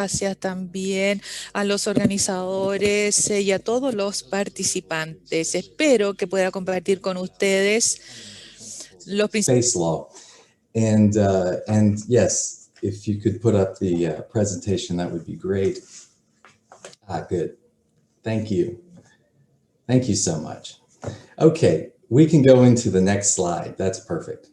gracias también a los organizadores y a todos los participantes. Espero que pueda compartir con ustedes los Space law. And yes, if you could put up the presentation, that would be great. Good. Thank you. Thank you so much. Okay, we can go into the next slide. That's perfect.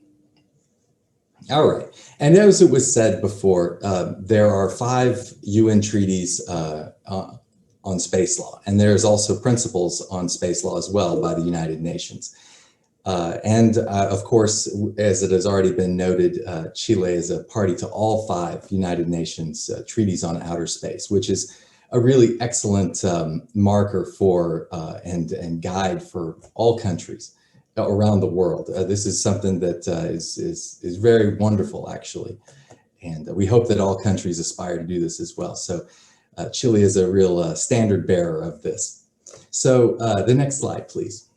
All right, and as it was said before, there are 5 UN treaties on space law, and there's also principles on space law as well by the United Nations. Of course, as it has already been noted, Chile is a party to all 5 United Nations treaties on outer space, which is a really excellent marker for and guide for all countries around the world. This is something that is very wonderful, actually. And we hope that all countries aspire to do this as well. So Chile is a real standard bearer of this. So the next slide, please.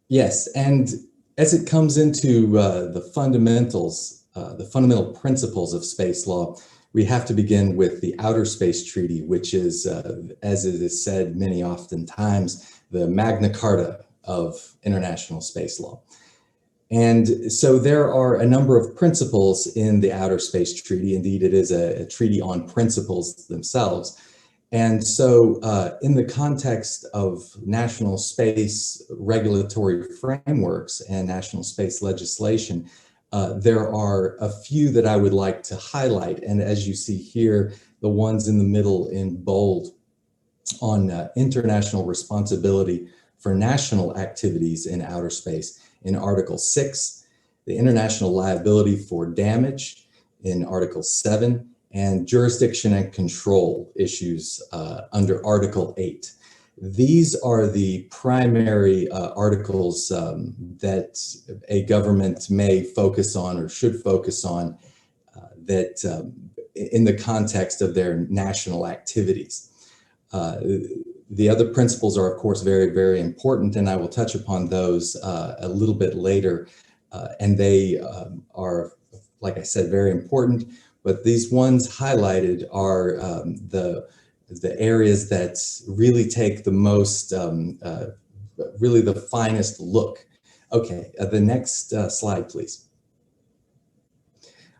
Yes, and as it comes into the fundamental principles of space law, we have to begin with the Outer Space Treaty, which is, as it is said many oftentimes, the Magna Carta of international space law. And so there are a number of principles in the Outer Space Treaty. Indeed, it is a treaty on principles themselves. And so in the context of national space regulatory frameworks and national space legislation, there are a few that I would like to highlight. And as you see here, the ones in the middle in bold on international responsibility for national activities in outer space in Article 6, the international liability for damage in Article 7, and jurisdiction and control issues under Article 8. These are the primary articles that a government may focus on or should focus on that in the context of their national activities. The other principles are, of course, very, very important, and I will touch upon those a little bit later. And they are, like I said, very important. But these ones highlighted are the areas that really take the most, really the finest look. Okay, the next slide, please.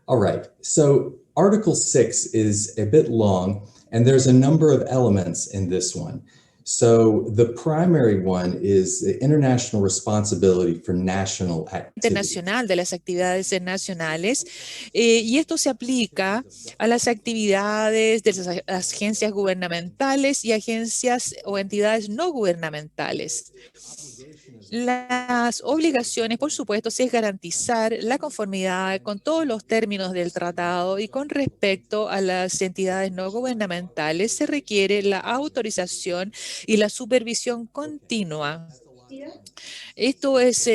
All right, so Article 6 is a bit long, and there's a number of elements in this one. So the primary one is the international responsibility for national activities. Internacional de las actividades nacionales y esto se aplica a las actividades de las agencias gubernamentales y agencias o entidades no gubernamentales. Las obligaciones, por supuesto, es garantizar la conformidad con todos los términos del tratado y con respecto a las entidades no gubernamentales se requiere la autorización y la supervisión continua. Esto es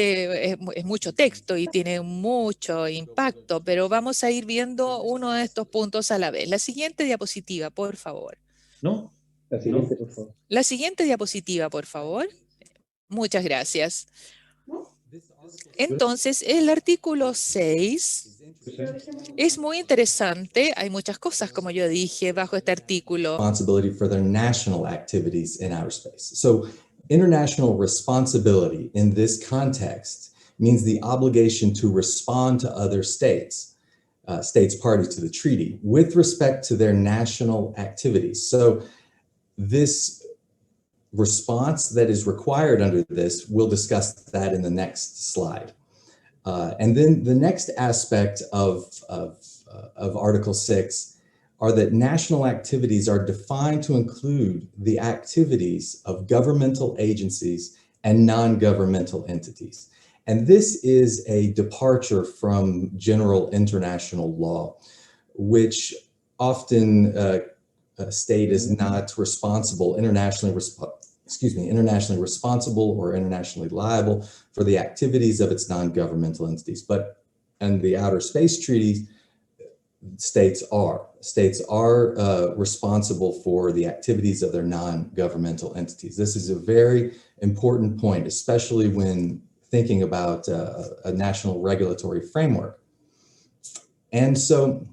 mucho texto y tiene mucho impacto, pero vamos a ir viendo uno de estos puntos a la vez. La siguiente diapositiva, por favor. No, la siguiente, por favor. La siguiente diapositiva, por favor. Muchas gracias. Entonces, el artículo 6 es muy interesante. Hay muchas cosas, como yo dije, bajo este artículo. Responsibility for their national activities in outer space. So, international responsibility in this context means the obligation to respond to other states, states party to the treaty, with respect to their national activities. So, this response that is required under this, we'll discuss that in the next slide. And then the next aspect of Article 6 are that national activities are defined to include the activities of governmental agencies and non-governmental entities. And this is a departure from general international law, which often state is not responsible, internationally responsible or internationally liable for the activities of its non-governmental entities. But in the Outer Space Treaty, states are responsible for the activities of their non-governmental entities. This is a very important point, especially when thinking about a national regulatory framework. And so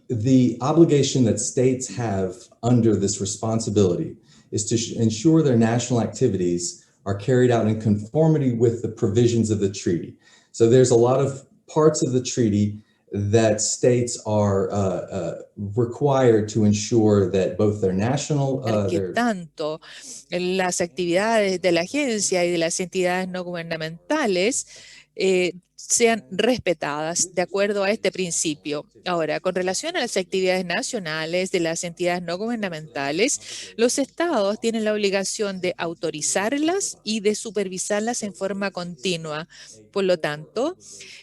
the obligation that states have under this responsibility is to ensure their national activities are carried out in conformity with the provisions of the treaty. So there's a lot of parts of the treaty that states are required to ensure that both their national Que tanto las actividades de la agencia y de las entidades no gubernamentales sean respetadas de acuerdo a este principio. Ahora, con relación a las actividades nacionales de las entidades no gubernamentales, los estados tienen la obligación de autorizarlas y de supervisarlas en forma continua. Por lo tanto,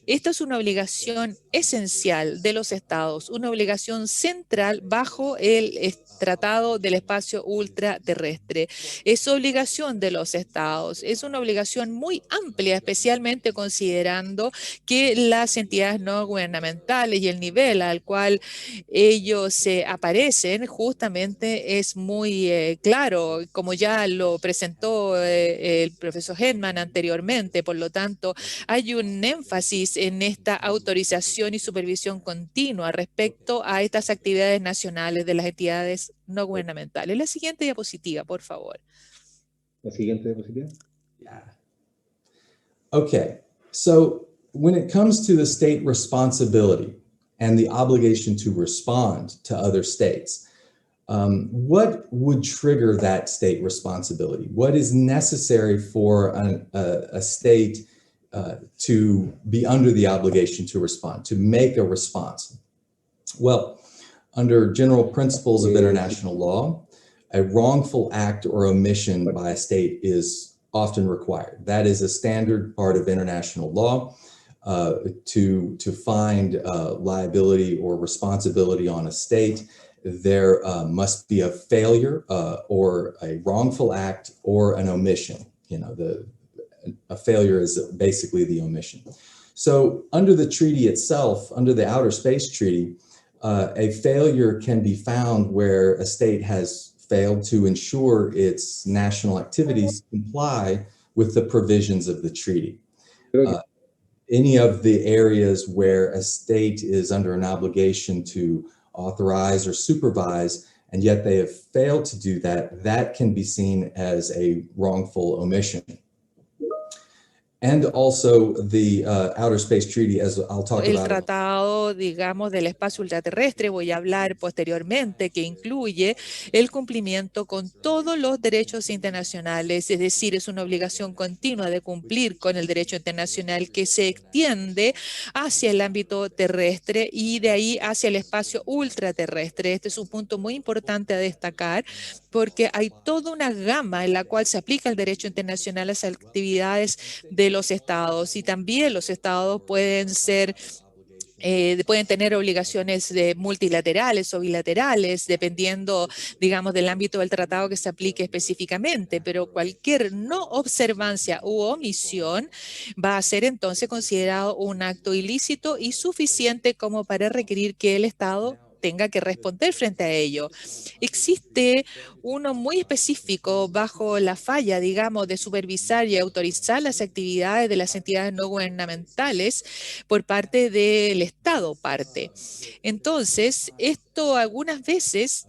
esto es una obligación esencial de los estados, una obligación central bajo el Tratado del Espacio Ultraterrestre. Es obligación de los estados, es una obligación muy amplia, especialmente considerando que las entidades no gubernamentales y el nivel al cual ellos aparecen justamente es muy claro, como ya lo presentó el profesor Hedman anteriormente. Por lo tanto, hay un énfasis en esta autorización y supervisión continua respecto a estas actividades nacionales de las entidades no gubernamentales. La siguiente diapositiva, por favor. La siguiente diapositiva. Yeah. Okay, so when it comes to the state responsibility and the obligation to respond to other states, what would trigger that state responsibility? What is necessary for a state to be under the obligation to respond, to make a response? Well, under general principles of international law, a wrongful act or omission by a state is often required. That is a standard part of international law to find liability or responsibility on a state. There must be a failure or a wrongful act or an omission. You know, a failure is basically the omission. So under the treaty itself, under the Outer Space Treaty, a failure can be found where a state has failed to ensure its national activities comply with the provisions of the treaty. Any of the areas where a state is under an obligation to authorize or supervise, and yet they have failed to do that, that can be seen as a wrongful omission. And also the Outer Space Treaty, as I'll talk about. El tratado, digamos, del espacio ultraterrestre, voy a hablar posteriormente, que incluye el cumplimiento con todos los derechos internacionales, es decir, es una obligación continua de cumplir con el derecho internacional que se extiende hacia el ámbito terrestre y de ahí hacia el espacio ultraterrestre. Este es un punto muy importante a destacar porque hay toda una gama en la cual se aplica el derecho internacional a las actividades de los estados y también los estados pueden tener obligaciones multilaterales o bilaterales, dependiendo, digamos, del ámbito del tratado que se aplique específicamente, pero cualquier no observancia u omisión va a ser entonces considerado un acto ilícito y suficiente como para requerir que el Estado tenga que responder frente a ello. Existe uno muy específico bajo la falla, digamos, de supervisar y autorizar las actividades de las entidades no gubernamentales por parte del Estado parte. Entonces, esto algunas veces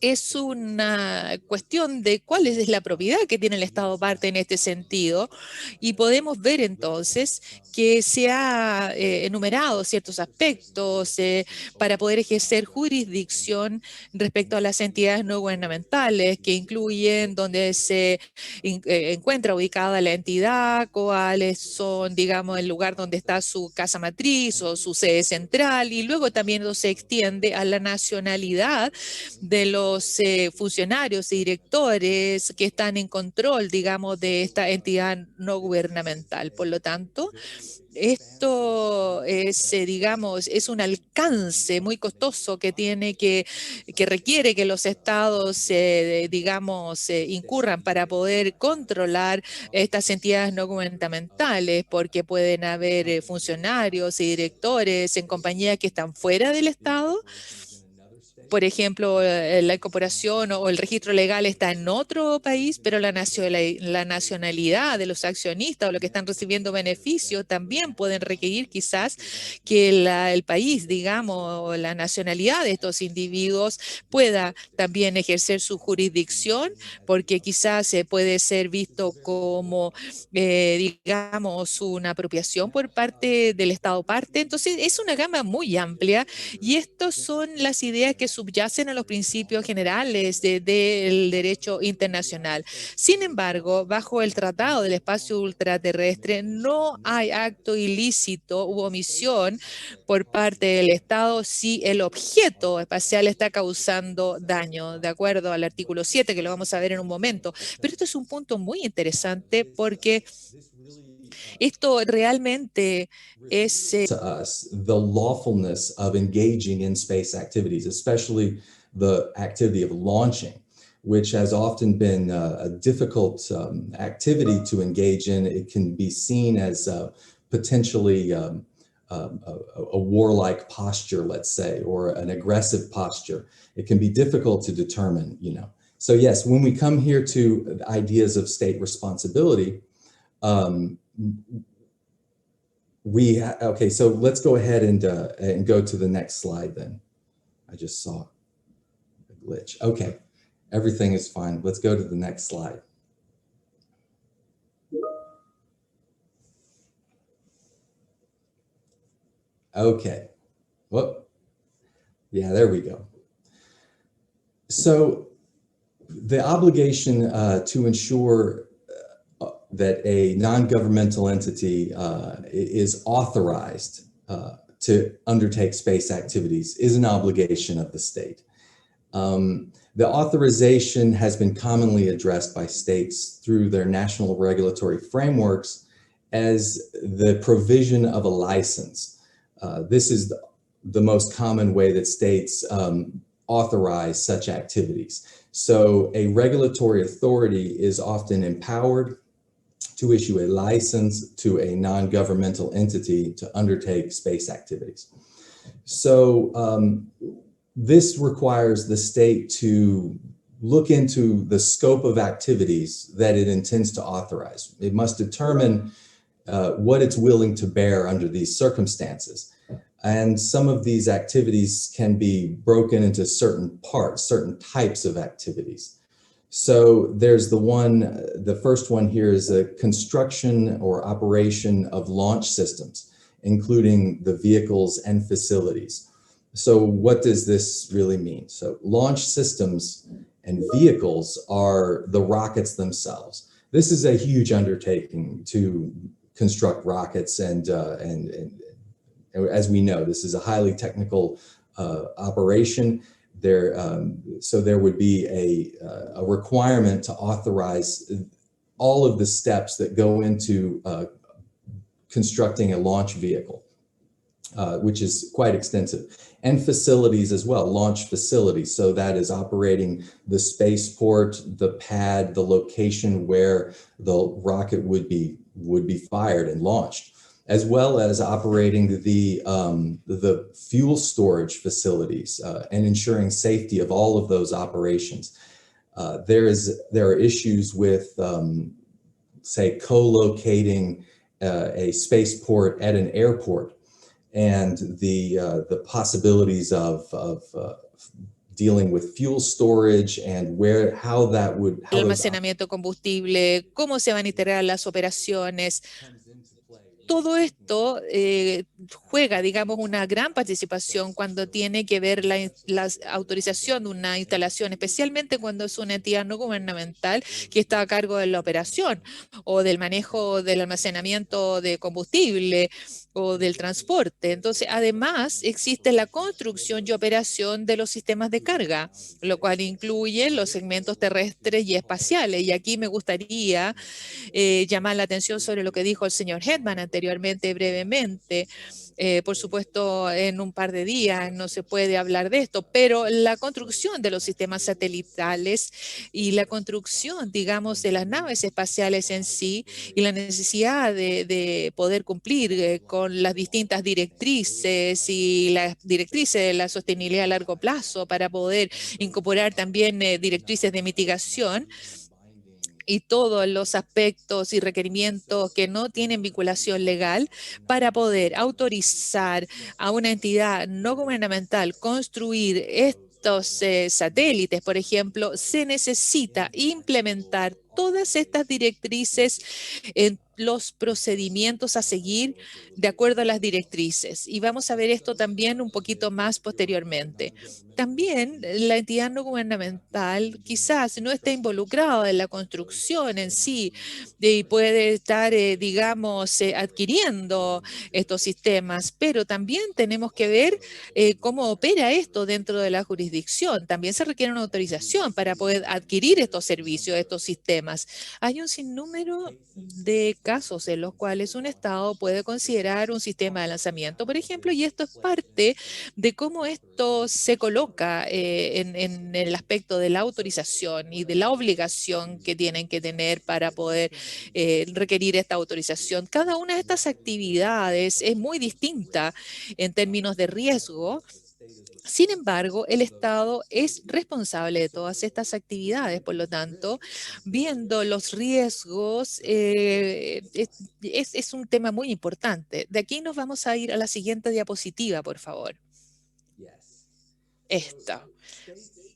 es una cuestión de cuál es la propiedad que tiene el Estado parte en este sentido y podemos ver entonces que se ha enumerado ciertos aspectos para poder ejercer jurisdicción respecto a las entidades no gubernamentales que incluyen donde se encuentra ubicada la entidad, cuáles son, digamos, el lugar donde está su casa matriz o su sede central y luego también eso se extiende a la nacionalidad de los funcionarios y directores que están en control, digamos, de esta entidad no gubernamental. Por lo tanto, esto es, digamos, es un alcance muy costoso que requiere que los estados, digamos, incurran para poder controlar estas entidades no gubernamentales, porque pueden haber funcionarios y directores en compañías que están fuera del estado por ejemplo, la incorporación o el registro legal está en otro país, pero la nacionalidad de los accionistas o los que están recibiendo beneficios también pueden requerir quizás que el país, digamos, o la nacionalidad de estos individuos pueda también ejercer su jurisdicción, porque quizás se puede ser visto como, digamos, una apropiación por parte del Estado parte. Entonces, es una gama muy amplia y estas son las ideas que subyacen a los principios generales del derecho internacional. Sin embargo, bajo el Tratado del Espacio Ultraterrestre no hay acto ilícito u omisión por parte del Estado si el objeto espacial está causando daño, de acuerdo al artículo 7, que lo vamos a ver en un momento. Pero esto es un punto muy interesante porque esto realmente es to us the lawfulness of engaging in space activities, especially the activity of launching, which has often been a difficult activity to engage in. It can be seen as potentially a warlike posture, let's say, or an aggressive posture. It can be difficult to determine, you know. So yes, when we come here to ideas of state responsibility, okay, so let's go ahead and go to the next slide then. I just saw a glitch. Okay, everything is fine. Let's go to the next slide. Okay, well, yeah, there we go. So the obligation to ensure that a non-governmental entity is authorized to undertake space activities is an obligation of the state. The authorization has been commonly addressed by states through their national regulatory frameworks as the provision of a license. This is the most common way that states authorize such activities. So a regulatory authority is often empowered to issue a license to a non-governmental entity to undertake space activities. So this requires the state to look into the scope of activities that it intends to authorize. It must determine what it's willing to bear under these circumstances. And some of these activities can be broken into certain parts, certain types of activities. So there's the first one here is a construction or operation of launch systems, including the vehicles and facilities. So what does this really mean? So launch systems and vehicles are the rockets themselves. This is a huge undertaking to construct rockets, and as we know, this is a highly technical operation. So there would be a requirement to authorize all of the steps that go into constructing a launch vehicle, which is quite extensive, and facilities as well, launch facilities. So that is operating the spaceport, the pad, the location where the rocket would be fired and launched, as well as operating the fuel storage facilities and ensuring safety of all of those operations. There are issues with, say, co-locating a spaceport at an airport, and the possibilities of dealing with fuel storage and how that would el almacenamiento de combustible, cómo se van a integrar las operaciones. Todo esto juega, digamos, una gran participación cuando tiene que ver la autorización de una instalación, especialmente cuando es una entidad no gubernamental que está a cargo de la operación o del manejo del almacenamiento de combustible o del transporte. Entonces, además, existe la construcción y operación de los sistemas de carga, lo cual incluye los segmentos terrestres y espaciales. Y aquí me gustaría llamar la atención sobre lo que dijo el señor Hetman anteriormente brevemente. Por supuesto, en un par de días no se puede hablar de esto, pero la construcción de los sistemas satelitales y la construcción, digamos, de las naves espaciales en sí y la necesidad de poder cumplir con las distintas directrices y las directrices de la sostenibilidad a largo plazo para poder incorporar también directrices de mitigación y todos los aspectos y requerimientos que no tienen vinculación legal para poder autorizar a una entidad no gubernamental construir estos satélites, por ejemplo, se necesita implementar todas estas directrices en los procedimientos a seguir de acuerdo a las directrices. Y vamos a ver esto también un poquito más posteriormente. También la entidad no gubernamental quizás no esté involucrada en la construcción en sí y puede estar, digamos, adquiriendo estos sistemas, pero también tenemos que ver cómo opera esto dentro de la jurisdicción. También se requiere una autorización para poder adquirir estos servicios, estos sistemas. Hay un sinnúmero de casos en los cuales un Estado puede considerar un sistema de lanzamiento, por ejemplo, y esto es parte de cómo esto se coloca en el aspecto de la autorización y de la obligación que tienen que tener para poder requerir esta autorización. Cada una de estas actividades es muy distinta en términos de riesgo. Sin embargo, el Estado es responsable de todas estas actividades, por lo tanto, viendo los riesgos, es un tema muy importante. De aquí nos vamos a ir a la siguiente diapositiva, por favor. Esta.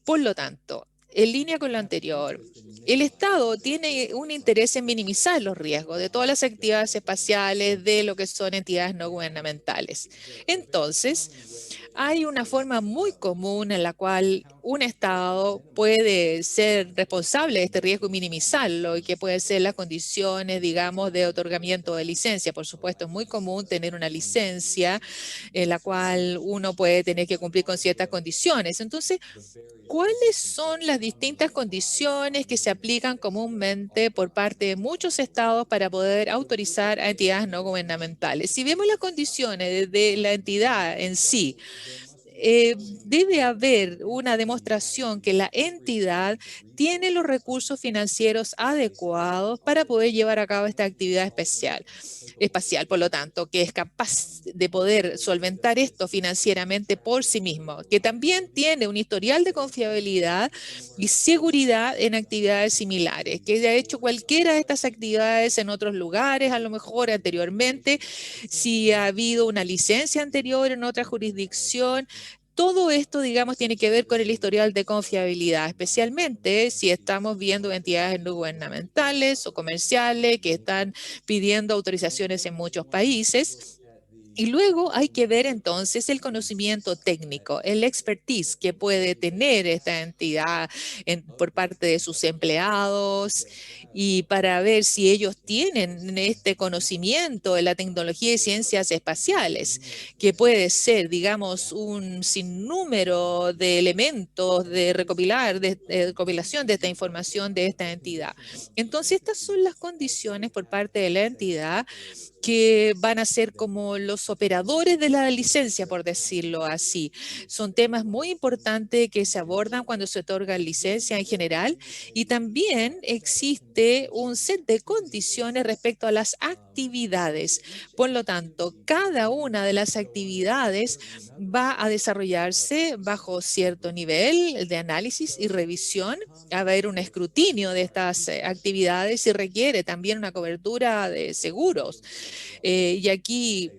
Por lo tanto, en línea con lo anterior, el Estado tiene un interés en minimizar los riesgos de todas las actividades espaciales, de lo que son entidades no gubernamentales. Entonces, hay una forma muy común en la cual un Estado puede ser responsable de este riesgo y minimizarlo, y que pueden ser las condiciones, digamos, de otorgamiento de licencia. Por supuesto, es muy común tener una licencia en la cual uno puede tener que cumplir con ciertas condiciones. Entonces, ¿cuáles son las distintas condiciones que se aplican comúnmente por parte de muchos estados para poder autorizar a entidades no gubernamentales? Si vemos las condiciones de la entidad en sí, debe haber una demostración que la entidad tiene los recursos financieros adecuados para poder llevar a cabo esta actividad espacial, por lo tanto, que es capaz de poder solventar esto financieramente por sí mismo, que también tiene un historial de confiabilidad y seguridad en actividades similares, que haya hecho cualquiera de estas actividades en otros lugares, a lo mejor anteriormente, si ha habido una licencia anterior en otra jurisdicción. Todo esto, digamos, tiene que ver con el historial de confiabilidad, especialmente si estamos viendo entidades no gubernamentales o comerciales que están pidiendo autorizaciones en muchos países. Y luego hay que ver entonces el conocimiento técnico, el expertise que puede tener esta entidad por parte de sus empleados y para ver si ellos tienen este conocimiento de la tecnología y ciencias espaciales, que puede ser, digamos, un sinnúmero de elementos de recopilar, de recopilación de esta información de esta entidad. Entonces, estas son las condiciones por parte de la entidad que van a ser como los operadores de la licencia, por decirlo así. Son temas muy importantes que se abordan cuando se otorga licencia en general y también existe un set de condiciones respecto a las actividades. Por lo tanto, cada una de las actividades va a desarrollarse bajo cierto nivel de análisis y revisión. Va a haber un escrutinio de estas actividades y requiere también una cobertura de seguros. Y aquí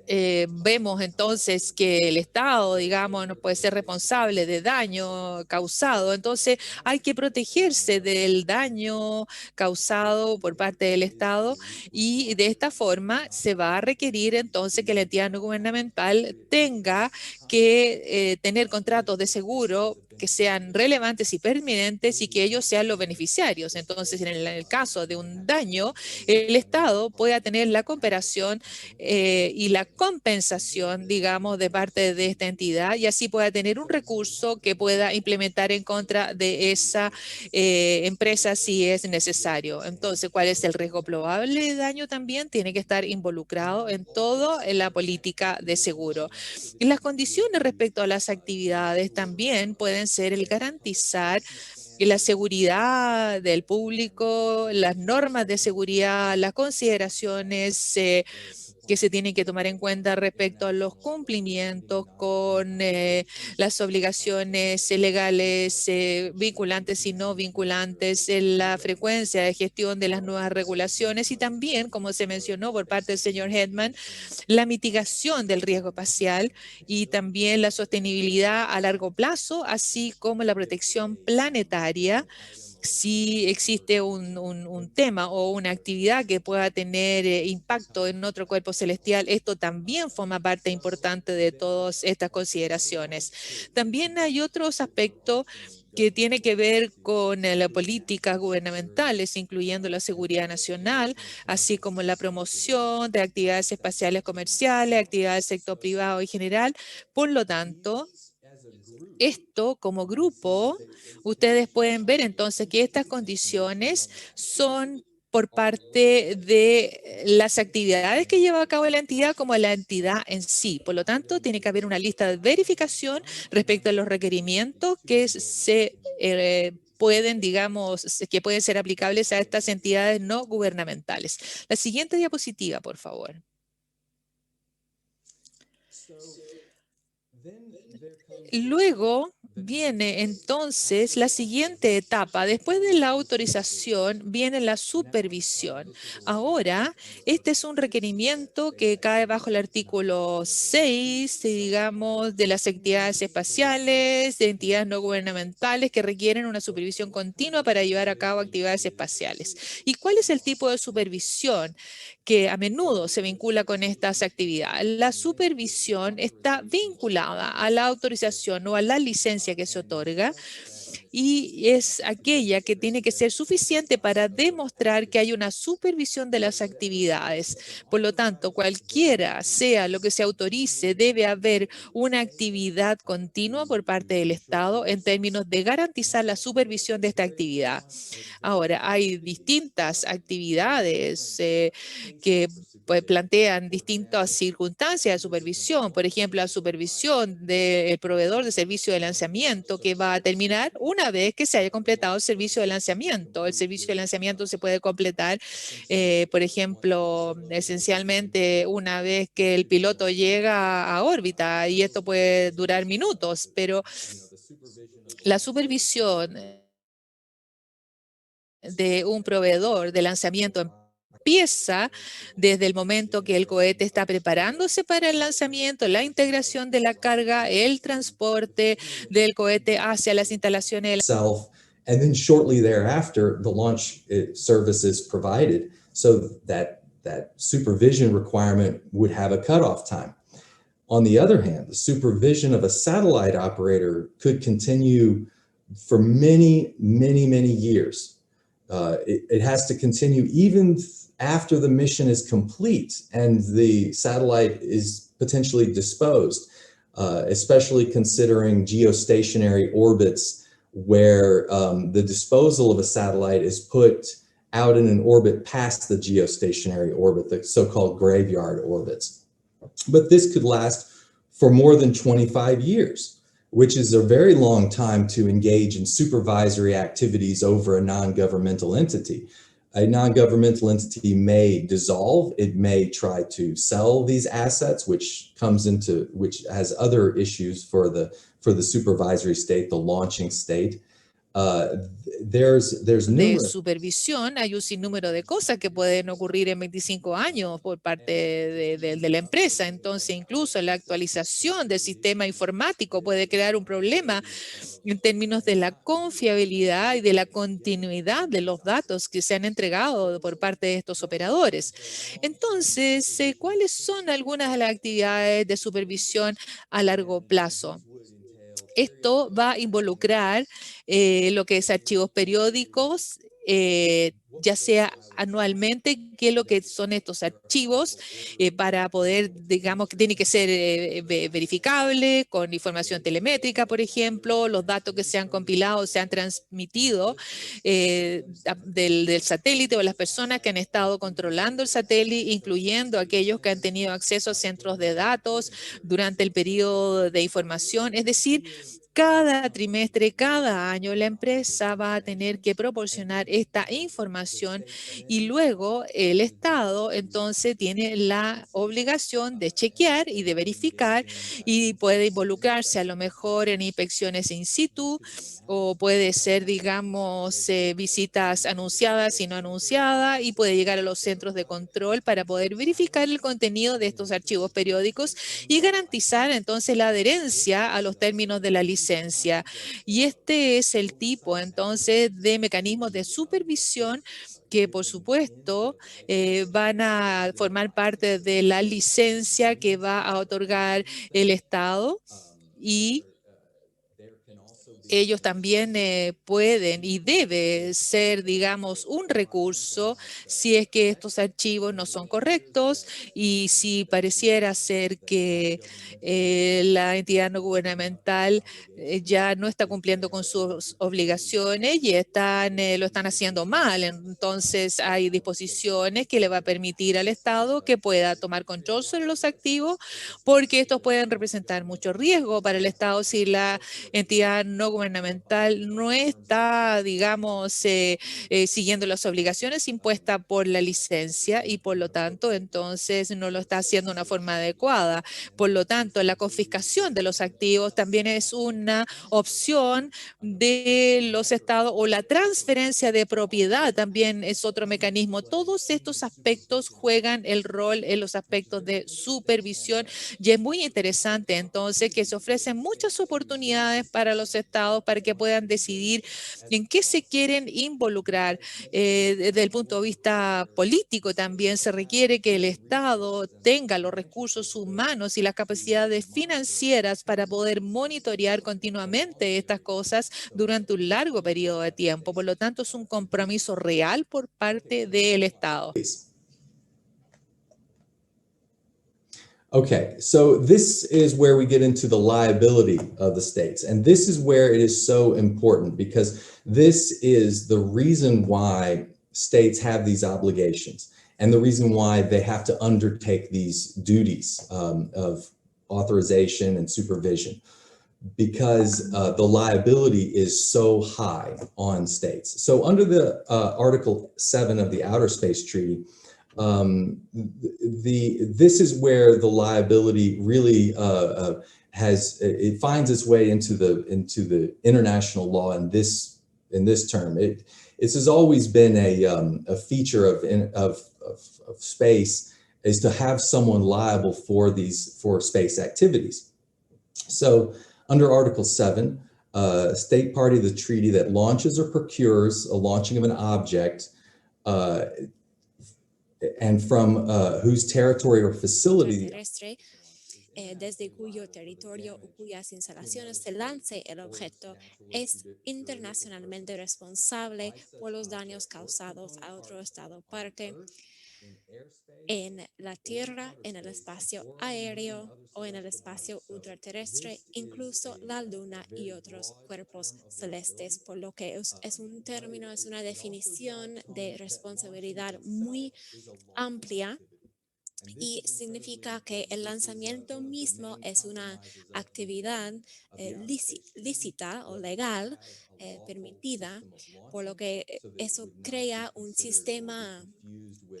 vemos entonces que el Estado, digamos, no puede ser responsable de daño causado. Entonces hay que protegerse del daño causado por parte del Estado y de esta forma se va a requerir entonces que la entidad no gubernamental tenga que tener contratos de seguro que sean relevantes y permanentes y que ellos sean los beneficiarios. Entonces, en el caso de un daño, el Estado pueda tener la cooperación y la compensación, digamos, de parte de esta entidad y así pueda tener un recurso que pueda implementar en contra de esa empresa si es necesario. Entonces, ¿cuál es el riesgo probable de daño? También tiene que estar involucrado en todo en la política de seguro. Y las condiciones respecto a las actividades también pueden ser el garantizar la seguridad del público, las normas de seguridad, las consideraciones que se tienen que tomar en cuenta respecto a los cumplimientos con las obligaciones legales vinculantes y no vinculantes, en la frecuencia de gestión de las nuevas regulaciones y también, como se mencionó por parte del señor Hetman, la mitigación del riesgo espacial y también la sostenibilidad a largo plazo, así como la protección planetaria si existe un tema o una actividad que pueda tener impacto en otro cuerpo celestial, esto también forma parte importante de todas estas consideraciones. También hay otros aspectos que tiene que ver con las políticas gubernamentales, incluyendo la seguridad nacional, así como la promoción de actividades espaciales comerciales, actividades del sector privado en general. Por lo tanto, esto como grupo, ustedes pueden ver entonces que estas condiciones son por parte de las actividades que lleva a cabo la entidad como la entidad en sí. Por lo tanto, tiene que haber una lista de verificación respecto a los requerimientos que se pueden, digamos, que pueden ser aplicables a estas entidades no gubernamentales. La siguiente diapositiva, por favor. Luego viene entonces la siguiente etapa. Después de la autorización viene la supervisión. Ahora, este es un requerimiento que cae bajo el artículo 6, digamos, de las actividades espaciales, de entidades no gubernamentales que requieren una supervisión continua para llevar a cabo actividades espaciales. ¿Y cuál es el tipo de supervisión que a menudo se vincula con estas actividades? La supervisión está vinculada a la autorización o a la licencia que se otorga y es aquella que tiene que ser suficiente para demostrar que hay una supervisión de las actividades. Por lo tanto, cualquiera sea lo que se autorice, debe haber una actividad continua por parte del Estado en términos de garantizar la supervisión de esta actividad. Ahora, hay distintas actividades que pues, plantean distintas circunstancias de supervisión. Por ejemplo, la supervisión del proveedor de servicio de lanzamiento que va a terminar una vez que se haya completado el servicio de lanzamiento. El servicio de lanzamiento se puede completar, por ejemplo, esencialmente una vez que el piloto llega a órbita y esto puede durar minutos, pero la supervisión de un proveedor de lanzamiento empieza desde el momento que el cohete está preparándose para el lanzamiento, la integración de la carga, el transporte del cohete hacia las instalaciones. And then shortly thereafter, the launch service is provided so that supervision requirement would have a cutoff time. On the other hand, the supervision of a satellite operator could continue for many, many, many years. It has to continue even after the mission is complete and the satellite is potentially disposed, especially considering geostationary orbits where the disposal of a satellite is put out in an orbit past the geostationary orbit, the so-called graveyard orbits. But this could last for more than 25 years, which is a very long time to engage in supervisory activities over a non-governmental entity. A non-governmental entity may dissolve, it may try to sell these assets, which has other issues for the supervisory state, the launching state. there's de numerous supervisión, hay un sinnúmero de cosas que pueden ocurrir en 25 años por parte de la empresa. Entonces, incluso la actualización del sistema informático puede crear un problema en términos de la confiabilidad y de la continuidad de los datos que se han entregado por parte de estos operadores. Entonces, ¿cuáles son algunas de las actividades de supervisión a largo plazo? Esto va a involucrar lo que es archivos periódicos, ya sea anualmente, qué es lo que son estos archivos para poder, digamos, que tiene que ser verificable con información telemétrica, por ejemplo, los datos que se han compilado, se han transmitido del satélite o las personas que han estado controlando el satélite, incluyendo aquellos que han tenido acceso a centros de datos durante el periodo de información. Es decir, cada trimestre, cada año, la empresa va a tener que proporcionar esta información y luego el Estado entonces tiene la obligación de chequear y de verificar y puede involucrarse a lo mejor en inspecciones in situ o puede ser, digamos, visitas anunciadas y no anunciadas y puede llegar a los centros de control para poder verificar el contenido de estos archivos periódicos y garantizar entonces la adherencia a los términos de la licencia. Y este es el tipo entonces de mecanismos de supervisión que por supuesto van a formar parte de la licencia que va a otorgar el Estado y ellos también pueden y debe ser, digamos, un recurso si es que estos archivos no son correctos y si pareciera ser que la entidad no gubernamental ya no está cumpliendo con sus obligaciones y lo están haciendo mal. Entonces hay disposiciones que le va a permitir al Estado que pueda tomar control sobre los activos porque estos pueden representar mucho riesgo para el Estado si la entidad no gubernamental no está, digamos, siguiendo las obligaciones impuestas por la licencia y por lo tanto, entonces no lo está haciendo de una forma adecuada. Por lo tanto, la confiscación de los activos también es una opción de los estados o la transferencia de propiedad también es otro mecanismo. Todos estos aspectos juegan el rol en los aspectos de supervisión y es muy interesante entonces que se ofrecen muchas oportunidades para los estados para que puedan decidir en qué se quieren involucrar. Desde el punto de vista político también se requiere que el Estado tenga los recursos humanos y las capacidades financieras para poder monitorear continuamente estas cosas durante un largo periodo de tiempo. Por lo tanto, es un compromiso real por parte del Estado. Okay, so this is where we get into the liability of the states. And this is where it is so important because this is the reason why states have these obligations and the reason why they have to undertake these duties of authorization and supervision because the liability is so high on states. So under the Article 7 of the Outer Space Treaty, this is where the liability really it finds its way into the international law in this term. This has always been a feature of space is to have someone liable for space activities. So under Article 7, a state party to the treaty that launches or procures a launching of an object and from whose territory or facility desde cuyo territorio o cuyas instalaciones se lance el objeto es internacionalmente responsable por los daños causados a otro estado parte en la tierra, en el espacio aéreo o en el espacio ultraterrestre, incluso la luna y otros cuerpos celestes, por lo que es un término, es una definición de responsabilidad muy amplia y significa que el lanzamiento mismo es una actividad lícita o legal permitida, por lo que eso crea un sistema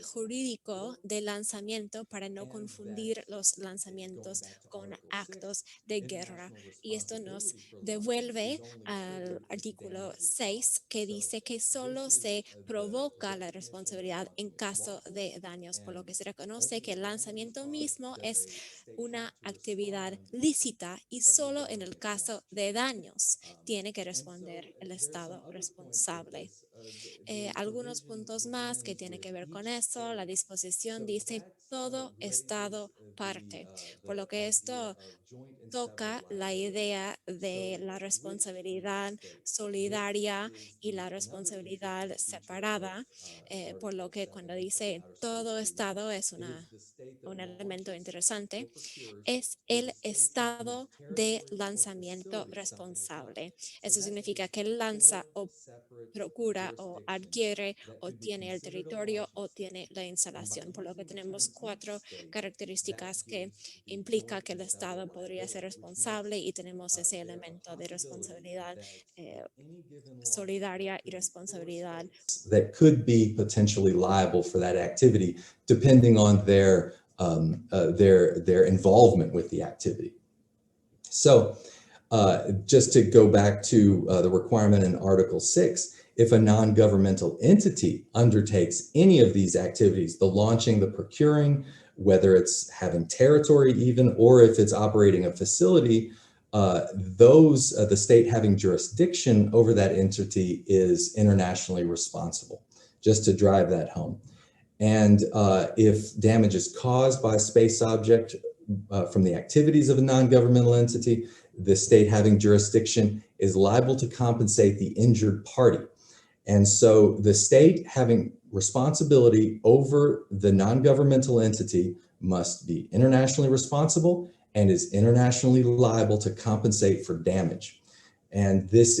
jurídico de lanzamiento para no confundir los lanzamientos con actos de guerra. Y esto nos devuelve al artículo 6, que dice que solo se provoca la responsabilidad en caso de daños, por lo que se reconoce que el lanzamiento mismo es una actividad lícita y solo en el caso de daños tiene que responder el Estado responsable. Algunos puntos más que tienen que ver con eso. La disposición dice todo Estado parte, por lo que esto toca la idea de la responsabilidad solidaria y la responsabilidad separada, por lo que cuando dice todo Estado es un elemento interesante, es el estado de lanzamiento responsable. Eso significa que lanza o procura o adquiere o tiene el territorio o tiene la instalación, por lo que tenemos 4 características que implica que el Estado podría ser responsable y tenemos ese elemento de responsabilidad solidaria y responsabilidad. That could be potentially liable for that activity, depending on their involvement with the activity. So, just to go back to the requirement in Article 6, if a non-governmental entity undertakes any of these activities, the launching, the procuring, whether it's having territory even, or if it's operating a facility, the state having jurisdiction over that entity is internationally responsible, just to drive that home. And if damage is caused by a space object from the activities of a non-governmental entity, the state having jurisdiction is liable to compensate the injured party. And so the state having responsibility over the non-governmental entity must be internationally responsible and is internationally liable to compensate for damage. And this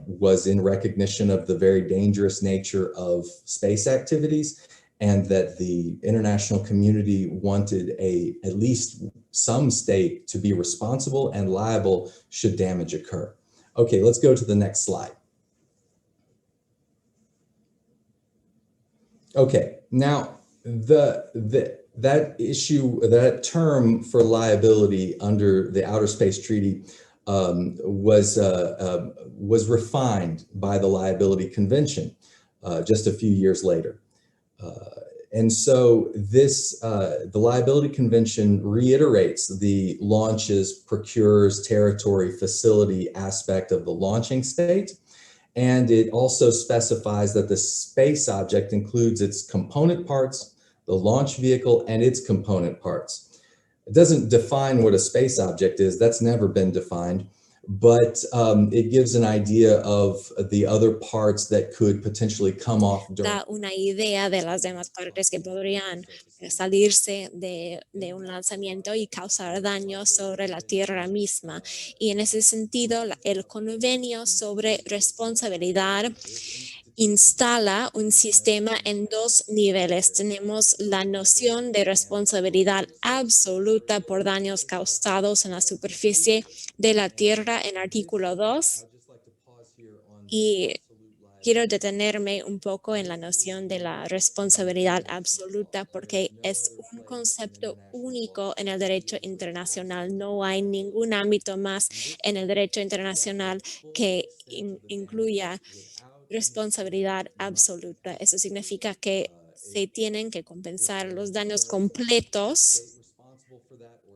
was in recognition of the very dangerous nature of space activities, and that the international community wanted at least some state to be responsible and liable should damage occur. Okay, let's go to the next slide. Okay, now that issue, that term for liability under the Outer Space Treaty was refined by the Liability Convention just a few years later. And so the Liability Convention reiterates the launches, procures, territory, facility aspect of the launching state. And it also specifies that the space object includes its component parts, the launch vehicle, and its component parts. It doesn't define what a space object is. That's never been defined. But it gives an idea of the other parts that could potentially come off during. Da una idea de las demás partes que podrían salirse de un lanzamiento y causar daño sobre la Tierra misma. Y en ese sentido, el convenio sobre responsabilidad instala un sistema en 2 niveles. Tenemos la noción de responsabilidad absoluta por daños causados en la superficie de la Tierra en artículo 2. Y quiero detenerme un poco en la noción de la responsabilidad absoluta porque es un concepto único en el derecho internacional. No hay ningún ámbito más en el derecho internacional que incluya responsabilidad absoluta. Eso significa que se tienen que compensar los daños completos.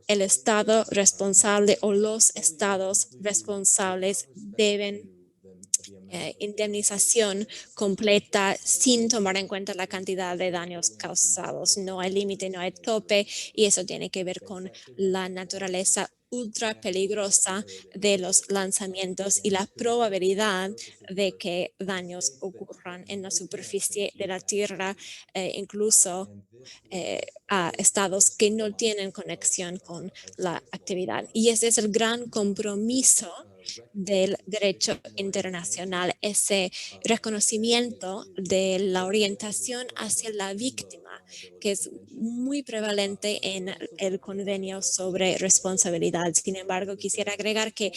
El Estado responsable o los estados responsables deben indemnización completa sin tomar en cuenta la cantidad de daños causados. No hay límite, no hay tope, y eso tiene que ver con la naturaleza ultra peligrosa de los lanzamientos y la probabilidad de que daños ocurran en la superficie de la Tierra, incluso a estados que no tienen conexión con la actividad. Y ese es el gran compromiso del derecho internacional, ese reconocimiento de la orientación hacia la víctima, que es muy prevalente en el convenio sobre responsabilidad. Sin embargo, quisiera agregar que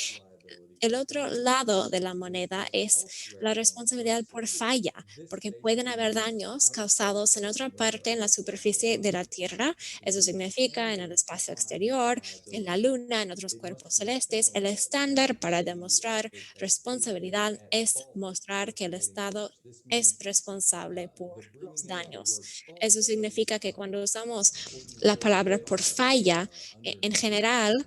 El otro lado de la moneda es la responsabilidad por falla, porque pueden haber daños causados en otra parte en la superficie de la Tierra. Eso significa en el espacio exterior, en la Luna, en otros cuerpos celestes. El estándar para demostrar responsabilidad es mostrar que el Estado es responsable por los daños. Eso significa que cuando usamos la palabra por falla, en general,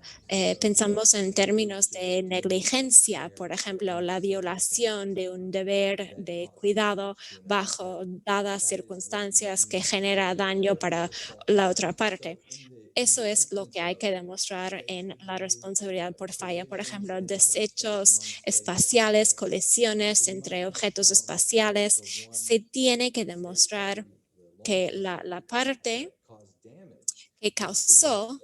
pensamos en términos de negligencia, por ejemplo, la violación de un deber de cuidado bajo dadas circunstancias que genera daño para la otra parte. Eso es lo que hay que demostrar en la responsabilidad por falla. Por ejemplo, desechos espaciales, colisiones entre objetos espaciales. Se tiene que demostrar que la parte que causó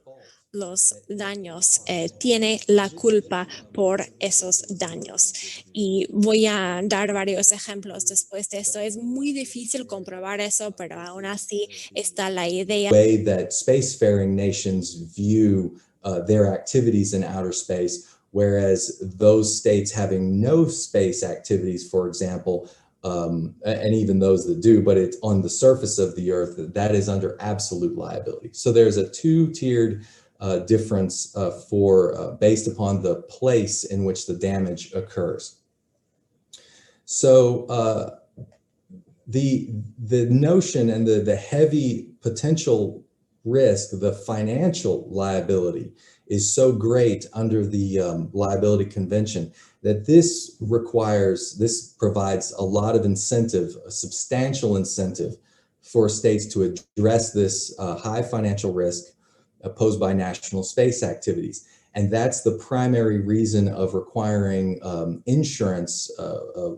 los daños tiene la culpa por esos daños. Y voy a dar varios ejemplos después de esto. Es muy difícil comprobar eso, pero aún así está la idea. Way that spacefaring nations view their activities in outer space, whereas those states having no space activities, for example, and even those that do, but it's on the surface of the Earth, that is under absolute liability. So there's a two-tiered difference based upon the place in which the damage occurs. So the notion and the heavy potential risk, the financial liability, is so great under the liability convention that this provides a lot of incentive, a substantial incentive for states to address this high financial risk posed by national space activities. And that's the primary reason of requiring insurance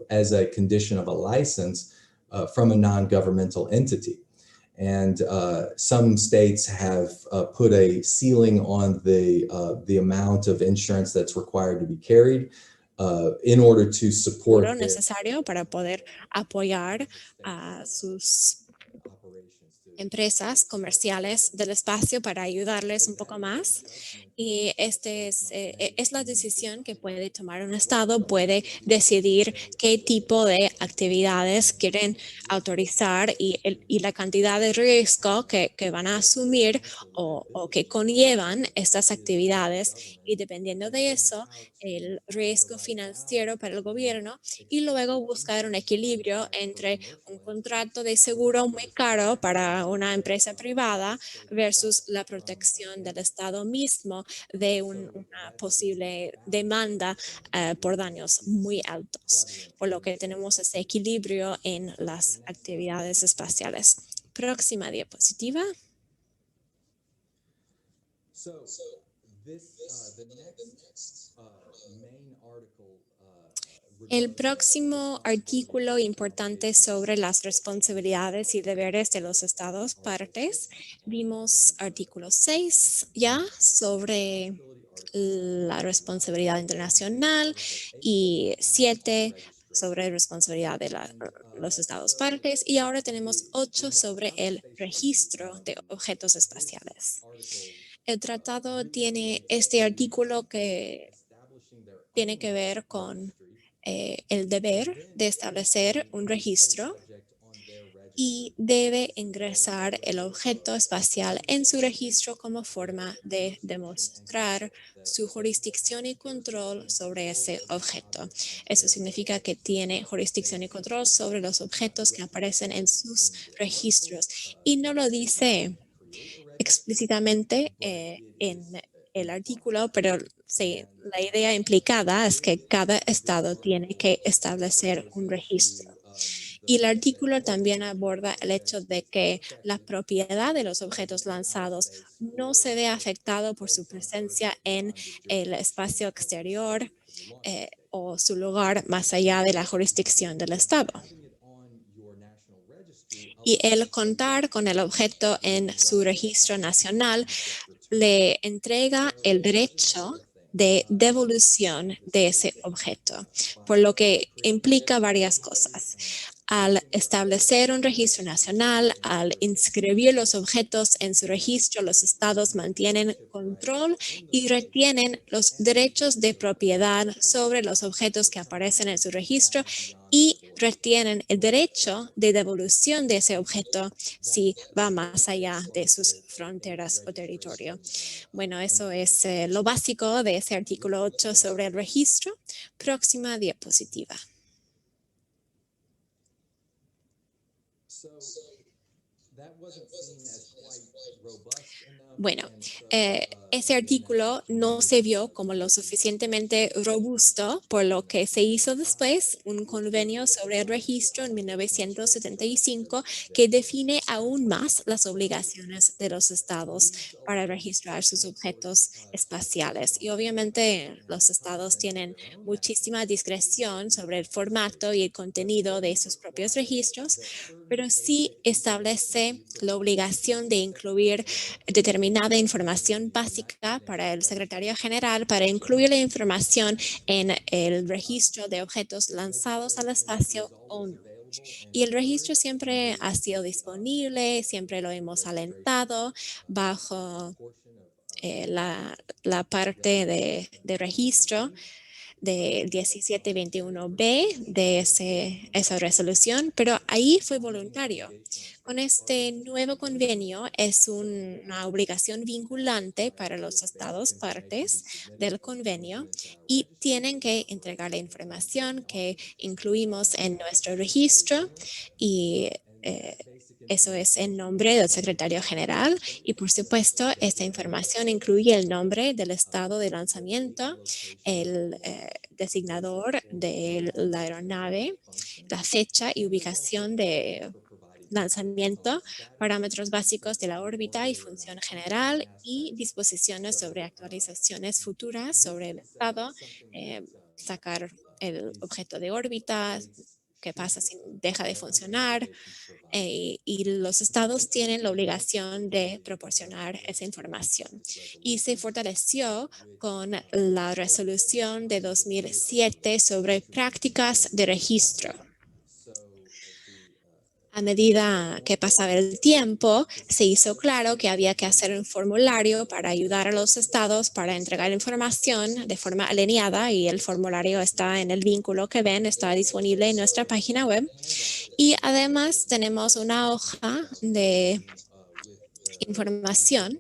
as a condition of a license from a non-governmental entity. And some states have put a ceiling on the amount of insurance that's required to be carried in order to support Lo necesario para poder apoyar a sus empresas comerciales del espacio para ayudarles un poco más. Y este es la decisión que puede tomar un estado, puede decidir qué tipo de actividades quieren autorizar y la cantidad de riesgo que van a asumir o que conllevan estas actividades, y dependiendo de eso, el riesgo financiero para el gobierno, y luego buscar un equilibrio entre un contrato de seguro muy caro para una empresa privada versus la protección del Estado mismo de una posible demanda por daños muy altos, por lo que tenemos ese equilibrio en las actividades espaciales. Próxima diapositiva. El próximo artículo importante sobre las responsabilidades y deberes de los estados partes, vimos artículo 6 ya sobre la responsabilidad internacional y 7 sobre responsabilidad de los estados partes, y ahora tenemos 8 sobre el registro de objetos espaciales. El tratado tiene este artículo que tiene que ver con el deber de establecer un registro y debe ingresar el objeto espacial en su registro como forma de demostrar su jurisdicción y control sobre ese objeto. Eso significa que tiene jurisdicción y control sobre los objetos que aparecen en sus registros, y no lo dice explícitamente en el artículo, pero sí, la idea implicada es que cada estado tiene que establecer un registro. Y el artículo también aborda el hecho de que la propiedad de los objetos lanzados no se ve afectado por su presencia en el espacio exterior o su lugar más allá de la jurisdicción del estado. Y el contar con el objeto en su registro nacional le entrega el derecho de devolución de ese objeto, por lo que implica varias cosas. Al establecer un registro nacional, al inscribir los objetos en su registro, los estados mantienen control y retienen los derechos de propiedad sobre los objetos que aparecen en su registro y retienen el derecho de devolución de ese objeto si va más allá de sus fronteras o territorio. Bueno, eso es lo básico de ese artículo 8 sobre el registro. Próxima diapositiva. Bueno, ese artículo no se vio como lo suficientemente robusto, por lo que se hizo después un convenio sobre el registro en 1975 que define aún más las obligaciones de los estados para registrar sus objetos espaciales. Y obviamente los estados tienen muchísima discreción sobre el formato y el contenido de sus propios registros, pero sí establece la obligación de incluir determinada información básica para el secretario general para incluir la información en el registro de objetos lanzados al espacio o no. Y el registro siempre ha sido disponible, siempre lo hemos alentado bajo la parte de registro de 1721B de esa resolución, pero ahí fue voluntario. Con este nuevo convenio es una obligación vinculante para los estados partes del convenio y tienen que entregar la información que incluimos en nuestro registro y eso es en nombre del secretario general y por supuesto esta información incluye el nombre del estado de lanzamiento, el designador de la aeronave, la fecha y ubicación de lanzamiento, parámetros básicos de la órbita y función general y disposiciones sobre actualizaciones futuras sobre el estado, sacar el objeto de órbita, qué pasa si deja de funcionar, y los estados tienen la obligación de proporcionar esa información. Y se fortaleció con la resolución de 2007 sobre prácticas de registro. A medida que pasaba el tiempo, se hizo claro que había que hacer un formulario para ayudar a los estados para entregar información de forma alineada y el formulario está en el vínculo que ven, está disponible en nuestra página web. Y además tenemos una hoja de información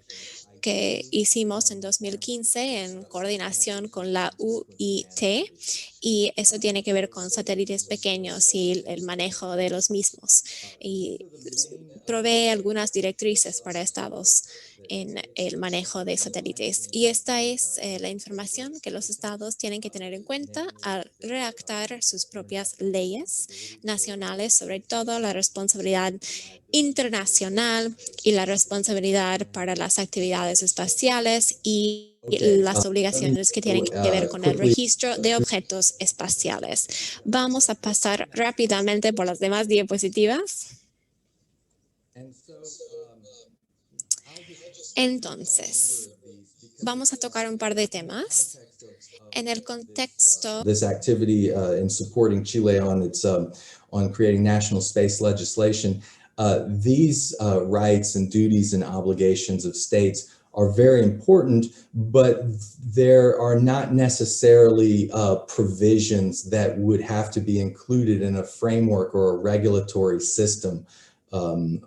que hicimos en 2015 en coordinación con la UIT y eso tiene que ver con satélites pequeños y el manejo de los mismos y provee algunas directrices para estados en el manejo de satélites. Y esta es la información que los estados tienen que tener en cuenta al redactar sus propias leyes nacionales, sobre todo la responsabilidad internacional y la responsabilidad para las actividades espaciales y las obligaciones que tienen que ver con el registro de objetos espaciales. Vamos a pasar rápidamente por las demás diapositivas. Entonces, vamos a tocar un par de temas en el contexto. This activity in supporting Chile on its on creating national space legislation, these rights and duties and obligations of states are very important, but there are not necessarily provisions that would have to be included in a framework or a regulatory system,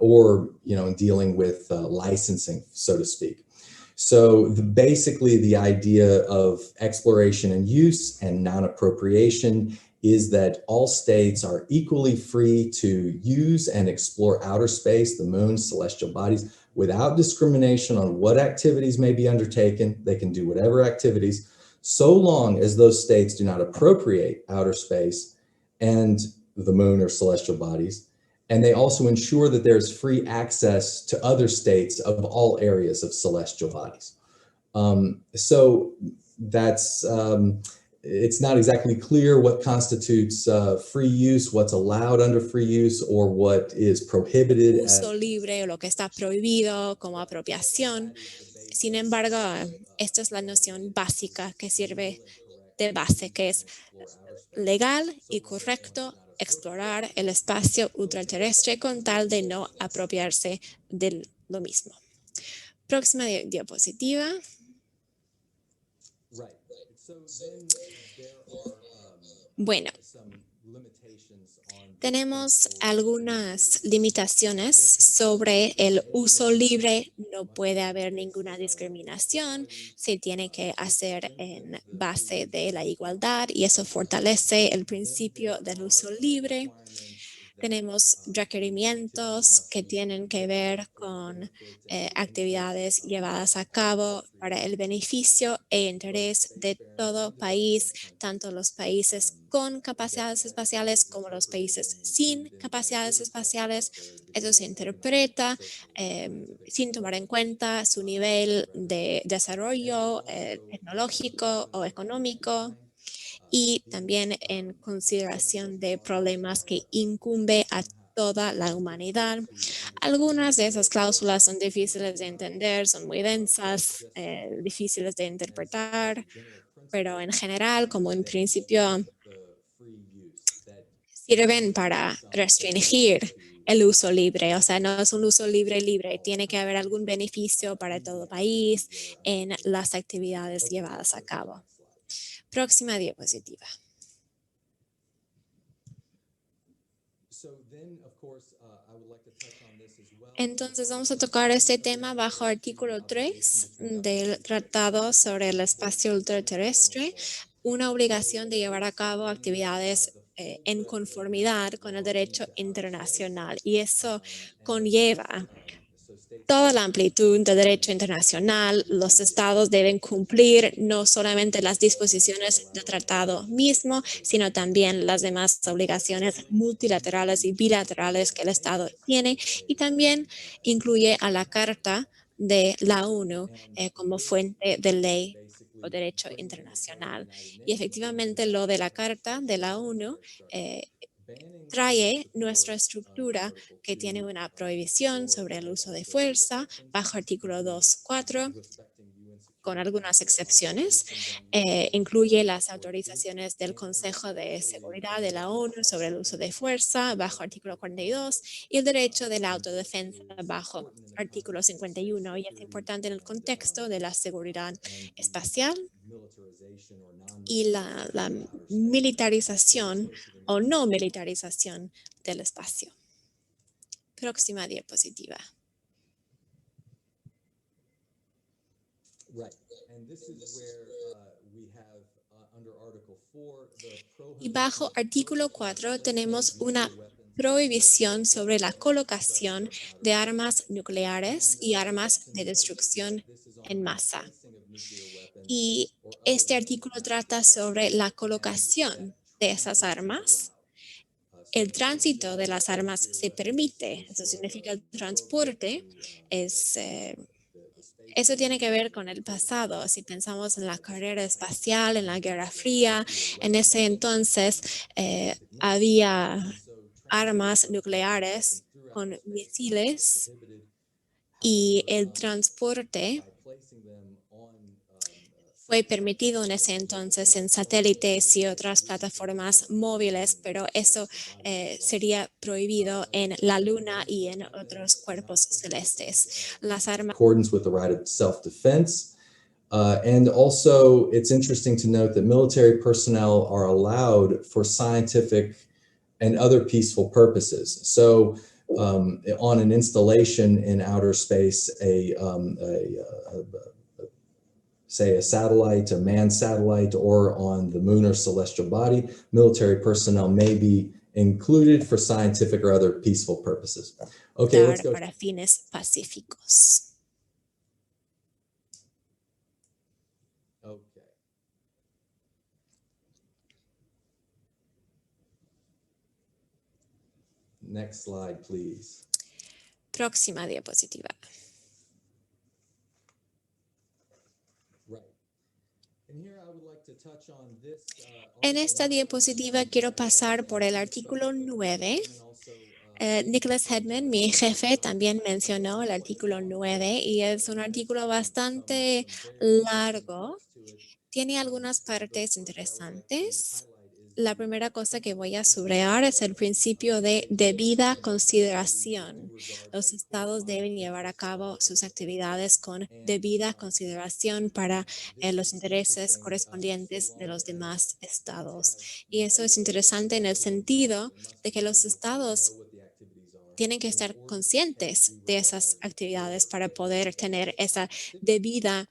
or in dealing with licensing, so to speak. So basically the idea of exploration and use and non-appropriation is that all states are equally free to use and explore outer space, the moon, celestial bodies, without discrimination on what activities may be undertaken. They can do whatever activities, so long as those states do not appropriate outer space and the moon or celestial bodies. And they also ensure that there's free access to other states of all areas of celestial bodies. So that's, it's not exactly clear what constitutes free use, what's allowed under free use, or what is prohibited. Uso libre o lo que está prohibido como apropiación. Sin embargo, esta es la noción básica que sirve de base, que es legal y correcto explorar el espacio ultraterrestre con tal de no apropiarse de lo mismo. Próxima diapositiva. Bueno, tenemos algunas limitaciones sobre el uso libre. No puede haber ninguna discriminación. Se tiene que hacer en base de la igualdad y eso fortalece el principio del uso libre. Tenemos requerimientos que tienen que ver con actividades llevadas a cabo para el beneficio e interés de todo país, tanto los países con capacidades espaciales como los países sin capacidades espaciales. Eso se interpreta sin tomar en cuenta su nivel de desarrollo tecnológico o económico, y también en consideración de problemas que incumbe a toda la humanidad. Algunas de esas cláusulas son difíciles de entender, son muy densas, difíciles de interpretar, pero en general, como en principio, sirven para restringir el uso libre. O sea, no es un uso libre. Tiene que haber algún beneficio para todo país en las actividades llevadas a cabo. Próxima diapositiva. Entonces vamos a tocar este tema bajo artículo 3 del Tratado sobre el Espacio Ultraterrestre, una obligación de llevar a cabo actividades en conformidad con el derecho internacional, y eso conlleva toda la amplitud del derecho internacional. Los estados deben cumplir no solamente las disposiciones del tratado mismo, sino también las demás obligaciones multilaterales y bilaterales que el estado tiene, y también incluye a la Carta de la ONU como fuente de ley o derecho internacional. Y efectivamente lo de la Carta de la ONU trae nuestra estructura, que tiene una prohibición sobre el uso de fuerza bajo artículo 2.4, con algunas excepciones. Incluye las autorizaciones del Consejo de Seguridad de la ONU sobre el uso de fuerza bajo artículo 42 y el derecho de la autodefensa bajo artículo 51. Y es importante en el contexto de la seguridad espacial y la militarización o no militarización del espacio. Próxima diapositiva. Y bajo artículo 4 tenemos una prohibición sobre la colocación de armas nucleares y armas de destrucción en masa. Y este artículo trata sobre la colocación de esas armas. El tránsito de las armas se permite, eso significa el transporte eso tiene que ver con el pasado. Si pensamos en la carrera espacial, en la Guerra Fría, en ese entonces había armas nucleares con misiles, y el transporte fue permitido en ese entonces en satélites y otras plataformas móviles, pero eso sería prohibido en la Luna y en otros cuerpos celestes. Las armas. Accordance with the right of self-defense. And also, it's interesting to note that military personnel are allowed for scientific and other peaceful purposes. So, on an installation in outer space, say a satellite, a manned satellite, or on the moon or celestial body, military personnel may be included for scientific or other peaceful purposes. Okay, let's go. Para fines pacíficos. Okay. Next slide, please. Próxima diapositiva. En esta diapositiva quiero pasar por el artículo 9. Nicholas Hedman, mi jefe, también mencionó el artículo 9 y es un artículo bastante largo. Tiene algunas partes interesantes. La primera cosa que voy a subrayar es el principio de debida consideración. Los estados deben llevar a cabo sus actividades con debida consideración para los intereses correspondientes de los demás estados. Y eso es interesante en el sentido de que los estados tienen que estar conscientes de esas actividades para poder tener esa debida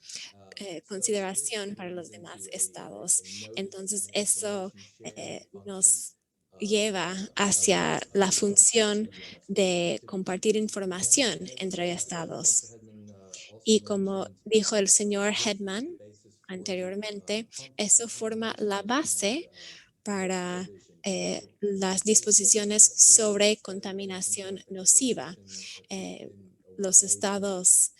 consideración para los demás estados. Entonces, eso nos lleva hacia la función de compartir información entre estados. Y como dijo el señor Headman anteriormente, eso forma la base para las disposiciones sobre contaminación nociva. Los estados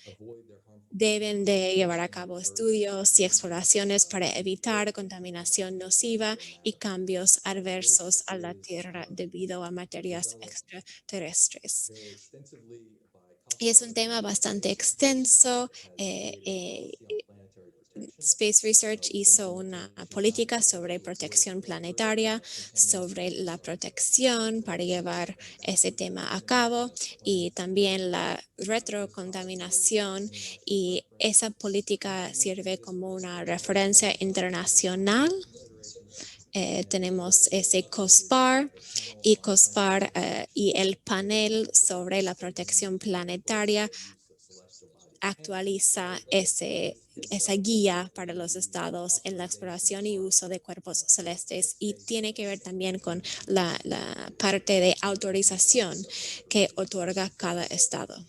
deben de llevar a cabo estudios y exploraciones para evitar contaminación nociva y cambios adversos a la Tierra debido a materias extraterrestres. Y es un tema bastante extenso. Space Research hizo una política sobre protección planetaria, sobre la protección para llevar ese tema a cabo y también la retrocontaminación, y esa política sirve como una referencia internacional. Tenemos ese COSPAR y el panel sobre la protección planetaria actualiza esa guía para los estados en la exploración y uso de cuerpos celestes, y tiene que ver también con la parte de autorización que otorga cada estado.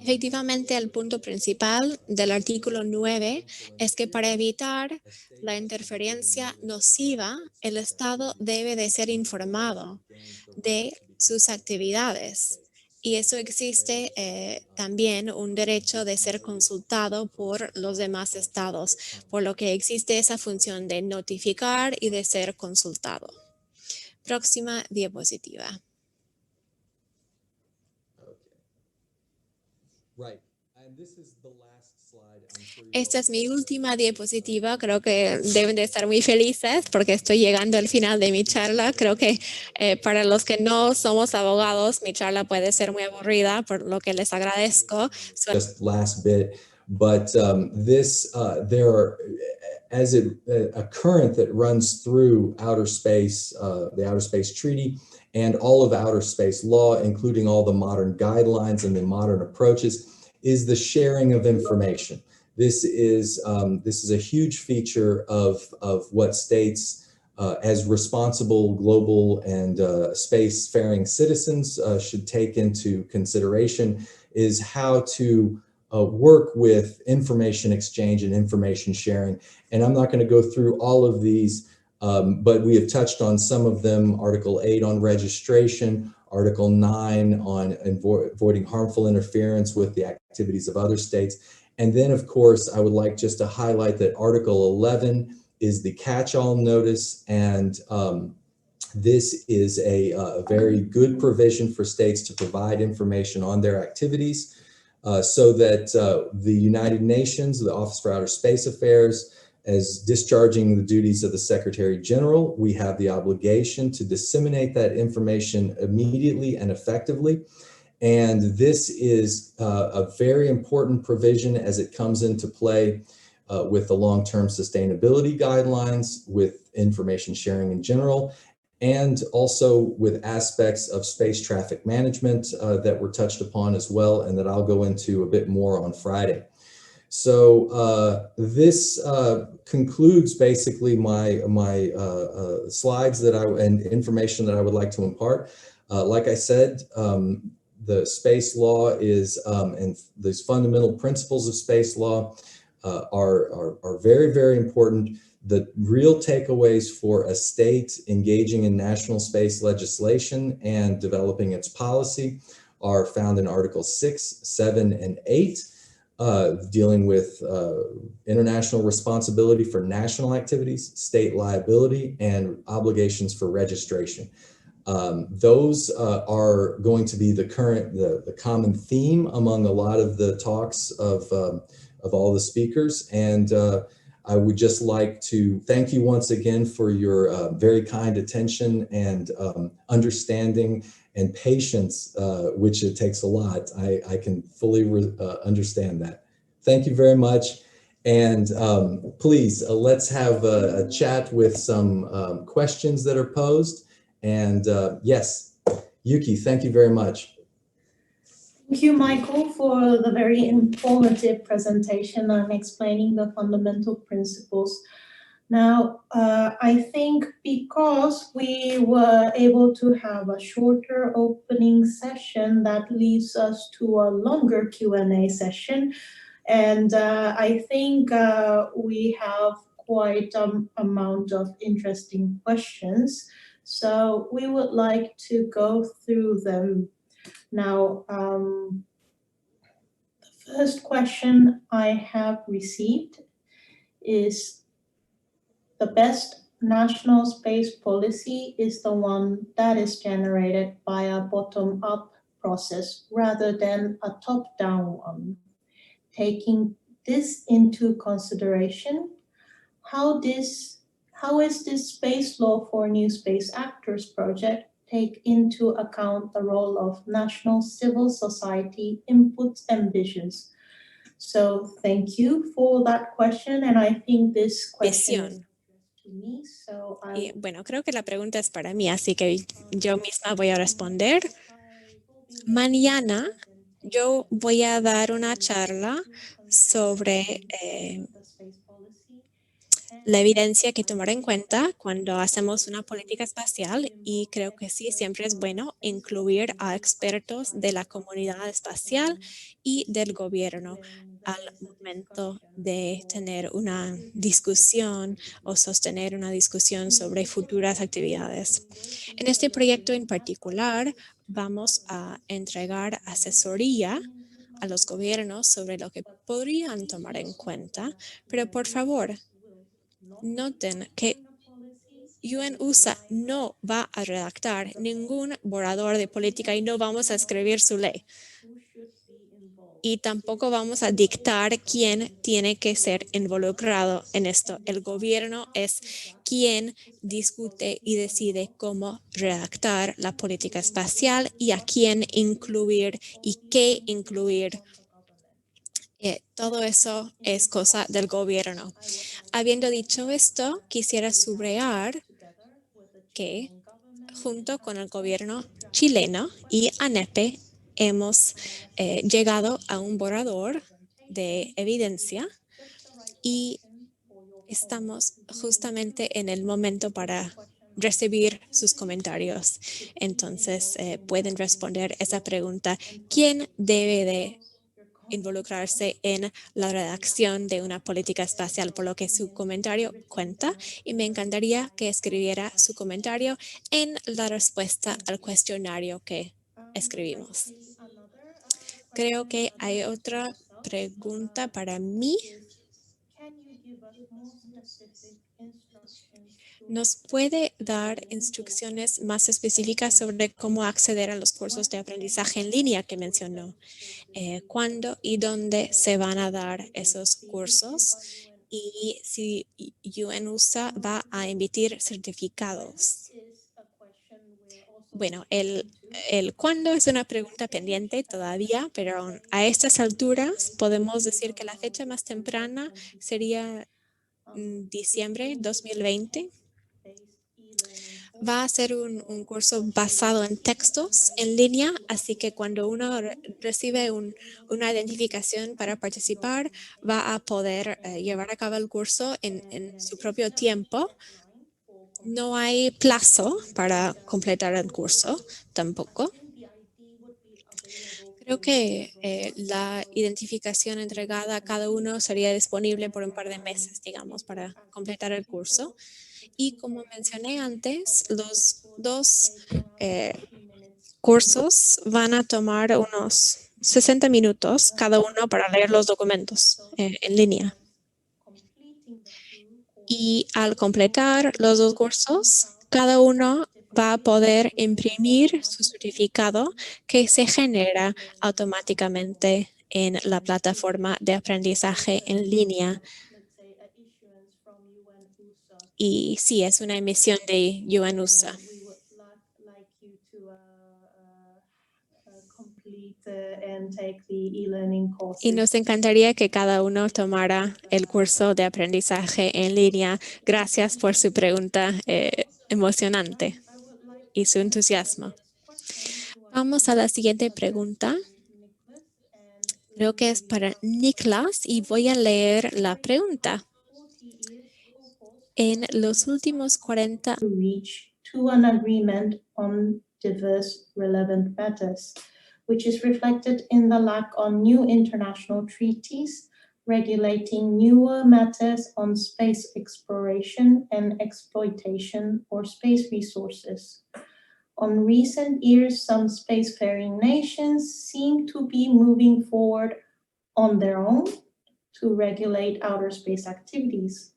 Efectivamente, el punto principal del artículo 9 es que para evitar la interferencia nociva, el Estado debe de ser informado de sus actividades. Y eso existe también un derecho de ser consultado por los demás estados, por lo que existe esa función de notificar y de ser consultado. Próxima diapositiva. Esta es mi última diapositiva. Creo que deben de estar muy felices porque estoy llegando al final de mi charla. Creo que para los que no somos abogados, mi charla puede ser muy aburrida, por lo que les agradezco. Just last bit, but there are, as a current that runs through outer space, the Outer Space Treaty, and all of outer space law, including all the modern guidelines and the modern approaches, is the sharing of information. This is a huge feature of what states as responsible global and spacefaring citizens should take into consideration, is how to work with information exchange and information sharing. And I'm not going to go through all of these, but we have touched on some of them. Article 8 on registration, Article 9 on avoiding harmful interference with the activities of other states. And then, of course, I would like just to highlight that Article 11 is the catch-all notice, and this is a very good provision for states to provide information on their activities so that the United Nations, the Office for Outer Space Affairs, as discharging the duties of the Secretary General, we have the obligation to disseminate that information immediately and effectively. And this is a very important provision as it comes into play with the long-term sustainability guidelines, with information sharing in general, and also with aspects of space traffic management that were touched upon as well, and that I'll go into a bit more on Friday. So this concludes basically my slides and information that I would like to impart. Like I said, the space law is, and these fundamental principles of space law are very, very important. The real takeaways for a state engaging in national space legislation and developing its policy are found in Articles 6, 7, and 8, dealing with international responsibility for national activities, state liability, and obligations for registration. Those are going to be the common theme among a lot of the talks of all the speakers. And I would just like to thank you once again for your very kind attention and understanding and patience, which it takes a lot. I can fully understand that. Thank you very much. And please, let's have a chat with some questions that are posed. And yes, Yuki, thank you very much. Thank you, Michael, for the very informative presentation and explaining the fundamental principles. Now, I think because we were able to have a shorter opening session, that leads us to a longer Q&A session. And I think we have quite an amount of interesting questions. So we would like to go through them. Now, the first question I have received is, the best national space policy is the one that is generated by a bottom-up process rather than a top-down one. Taking this into consideration, how is this Space Law for New Space Actors project take into account the role of national civil society inputs and visions? So thank you for that question, and I think this question is to me, so Y bueno, creo que la pregunta es para mí, así que yo misma voy a responder. Mañana yo voy a dar una charla sobre la evidencia que tomar en cuenta cuando hacemos una política espacial, y creo que sí, siempre es bueno incluir a expertos de la comunidad espacial y del gobierno al momento de tener una discusión o sostener una discusión sobre futuras actividades. En este proyecto en particular, vamos a entregar asesoría a los gobiernos sobre lo que podrían tomar en cuenta, pero por favor, noten que UN-USA no va a redactar ningún borrador de política y no vamos a escribir su ley. Y tampoco vamos a dictar quién tiene que ser involucrado en esto. El gobierno es quien discute y decide cómo redactar la política espacial y a quién incluir y qué incluir. Todo eso es cosa del gobierno. Habiendo dicho esto, quisiera subrayar que junto con el gobierno chileno y ANEPE hemos llegado a un borrador de evidencia y estamos justamente en el momento para recibir sus comentarios. Entonces, pueden responder esa pregunta: ¿quién debe de involucrarse en la redacción de una política espacial? Por lo que su comentario cuenta, y me encantaría que escribiera su comentario en la respuesta al cuestionario que escribimos. Creo que hay otra pregunta para mí. ¿Nos puede dar instrucciones más específicas sobre cómo acceder a los cursos de aprendizaje en línea que mencionó? ¿Cuándo y dónde se van a dar esos cursos? Y si UN-USA va a emitir certificados. Bueno, el cuándo es una pregunta pendiente todavía, pero a estas alturas podemos decir que la fecha más temprana sería diciembre 2020. Va a ser un curso basado en textos en línea, así que cuando uno recibe una identificación para participar, va a poder llevar a cabo el curso en su propio tiempo. No hay plazo para completar el curso tampoco. Creo que la identificación entregada a cada uno sería disponible por un par de meses, digamos, para completar el curso. Y como mencioné antes, los dos cursos van a tomar unos 60 minutos cada uno para leer los documentos en línea. Y al completar los dos cursos, cada uno va a poder imprimir su certificado que se genera automáticamente en la plataforma de aprendizaje en línea. Y sí, es una emisión de UN-USA. We would like you to complete and take the e-learning courses. Y nos encantaría que cada uno tomara el curso de aprendizaje en línea. Gracias por su pregunta emocionante y su entusiasmo. Vamos a la siguiente pregunta. Creo que es para Niklas y voy a leer la pregunta. En los últimos 40 to reach to an agreement on diverse relevant matters, which is reflected in the lack on new international treaties regulating newer matters on space exploration and exploitation or space resources. On recent years, some spacefaring nations seem to be moving forward on their own to regulate outer space activities.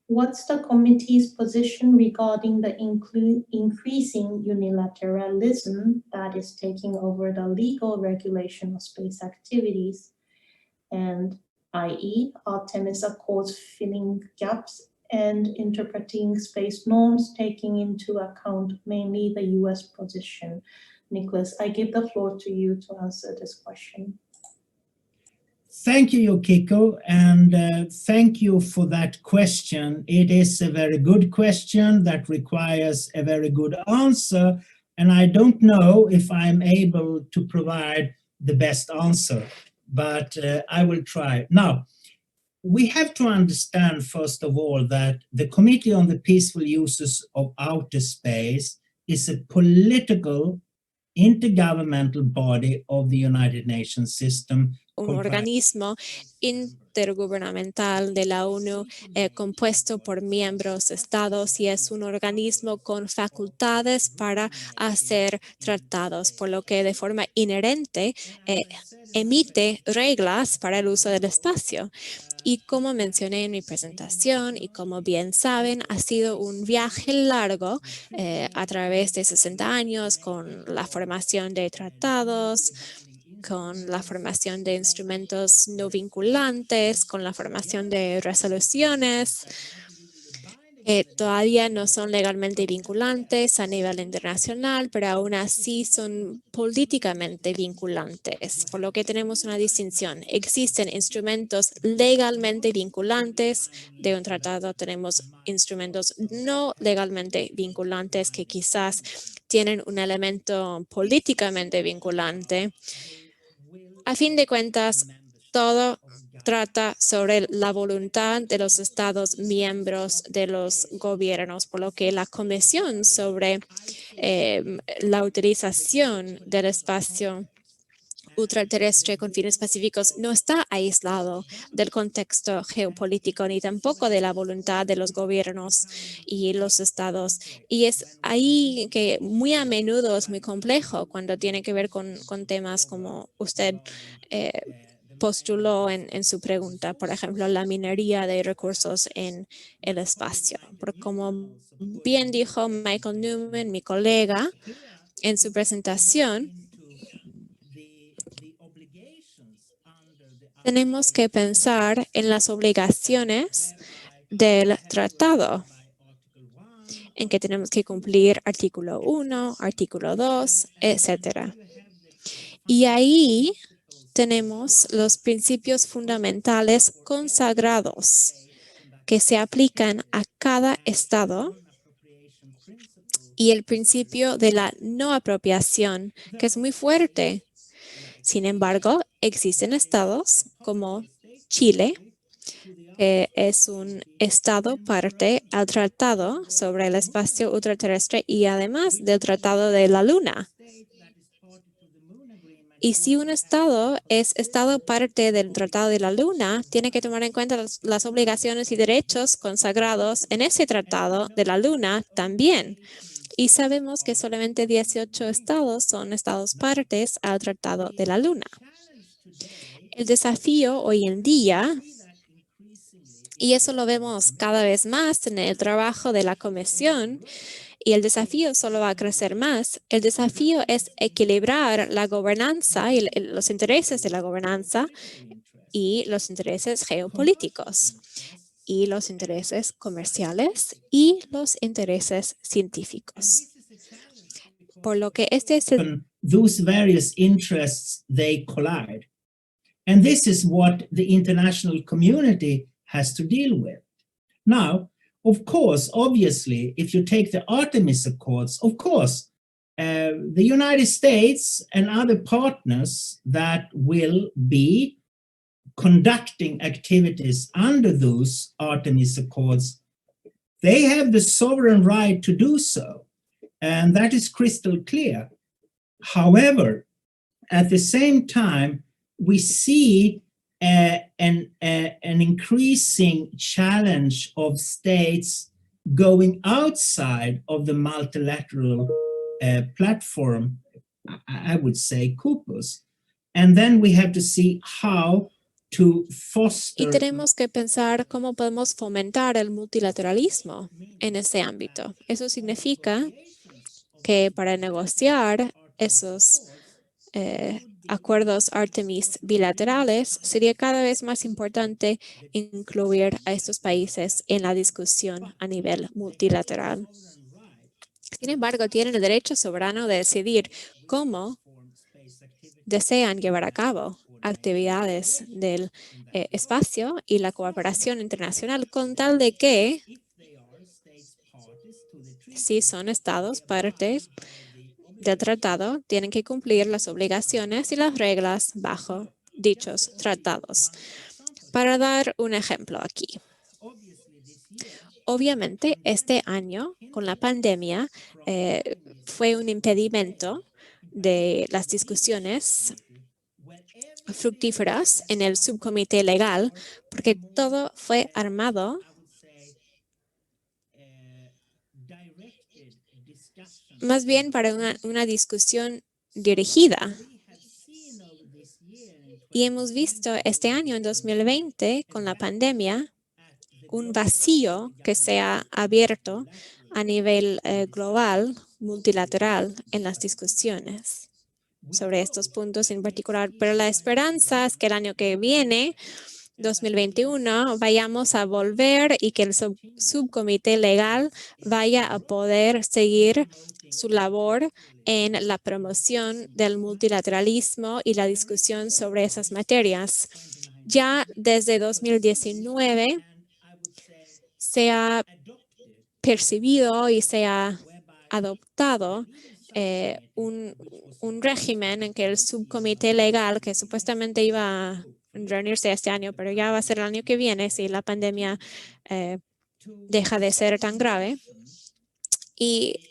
What's the committee's position regarding the increasing unilateralism that is taking over the legal regulation of space activities, and i.e. Artemis Accords filling gaps and interpreting space norms, taking into account mainly the US position? Nicholas, I give the floor to you to answer this question. Thank you, Yukiko, and thank you for that question. It is a very good question that requires a very good answer, and I don't know if I'm able to provide the best answer, but I will try. Now, we have to understand, first of all, that the Committee on the Peaceful Uses of Outer Space is a political intergovernmental body of the United Nations system. Un organismo intergubernamental de la ONU compuesto por miembros estados y es un organismo con facultades para hacer tratados, por lo que de forma inherente emite reglas para el uso del espacio. Y como mencioné en mi presentación y como bien saben, ha sido un viaje largo a través de 60 años con la formación de tratados, con la formación de instrumentos no vinculantes, con la formación de resoluciones que todavía no son legalmente vinculantes a nivel internacional, pero aún así son políticamente vinculantes, por lo que tenemos una distinción. Existen instrumentos legalmente vinculantes de un tratado, tenemos instrumentos no legalmente vinculantes que quizás tienen un elemento políticamente vinculante. A fin de cuentas, todo trata sobre la voluntad de los estados miembros de los gobiernos, por lo que la Comisión sobre la utilización del espacio ultraterrestre con fines pacíficos no está aislado del contexto geopolítico ni tampoco de la voluntad de los gobiernos y los estados. Y es ahí que muy a menudo es muy complejo cuando tiene que ver con temas como usted postuló en su pregunta, por ejemplo, la minería de recursos en el espacio. Porque como bien dijo Michael Newman, mi colega, en su presentación, tenemos que pensar en las obligaciones del tratado, en que tenemos que cumplir artículo 1, artículo 2, etc. Y ahí tenemos los principios fundamentales consagrados que se aplican a cada estado y el principio de la no apropiación, que es muy fuerte. Sin embargo, existen estados como Chile, que es un estado parte al Tratado sobre el Espacio Ultraterrestre y además del Tratado de la Luna. Y si un estado es estado parte del Tratado de la Luna, tiene que tomar en cuenta las obligaciones y derechos consagrados en ese Tratado de la Luna también. Y sabemos que solamente 18 estados son estados partes al Tratado de la Luna. El desafío hoy en día, y eso lo vemos cada vez más en el trabajo de la Comisión, y el desafío solo va a crecer más. El desafío es equilibrar la gobernanza y los intereses de la gobernanza y los intereses geopolíticos y los intereses comerciales y los intereses científicos. Por lo que este es el those various interests, they collide. And this is what the international community has to deal with. Now, of course, obviously, if you take the Artemis Accords, of course, the United States and other partners that will be conducting activities under those Artemis Accords, they have the sovereign right to do so. And that is crystal clear. However, at the same time, we see an increasing challenge of states going outside of the multilateral platform, I would say, Corpus. And then we have to see how to foster. Y tenemos que pensar cómo podemos fomentar el multilateralismo en ese ámbito. Eso significa que para negociar esos acuerdos Artemis bilaterales, sería cada vez más importante incluir a estos países en la discusión a nivel multilateral. Sin embargo, tienen el derecho soberano de decidir cómo desean llevar a cabo actividades del espacio y la cooperación internacional, con tal de que, si son estados partes del tratado, tienen que cumplir las obligaciones y las reglas bajo dichos tratados. Para dar un ejemplo aquí. Obviamente, este año, con la pandemia, fue un impedimento de las discusiones fructíferas en el subcomité legal, porque todo fue armado más bien para una discusión dirigida. Y hemos visto este año, en 2020, con la pandemia, un vacío que se ha abierto a nivel global, multilateral, en las discusiones sobre estos puntos en particular. Pero la esperanza es que el año que viene, 2021, vayamos a volver y que el subcomité legal vaya a poder seguir su labor en la promoción del multilateralismo y la discusión sobre esas materias. Ya desde 2019 se ha percibido y se ha adoptado un régimen en que el subcomité legal, que supuestamente iba a reunirse este año, pero ya va a ser el año que viene si la pandemia deja de ser tan grave. Y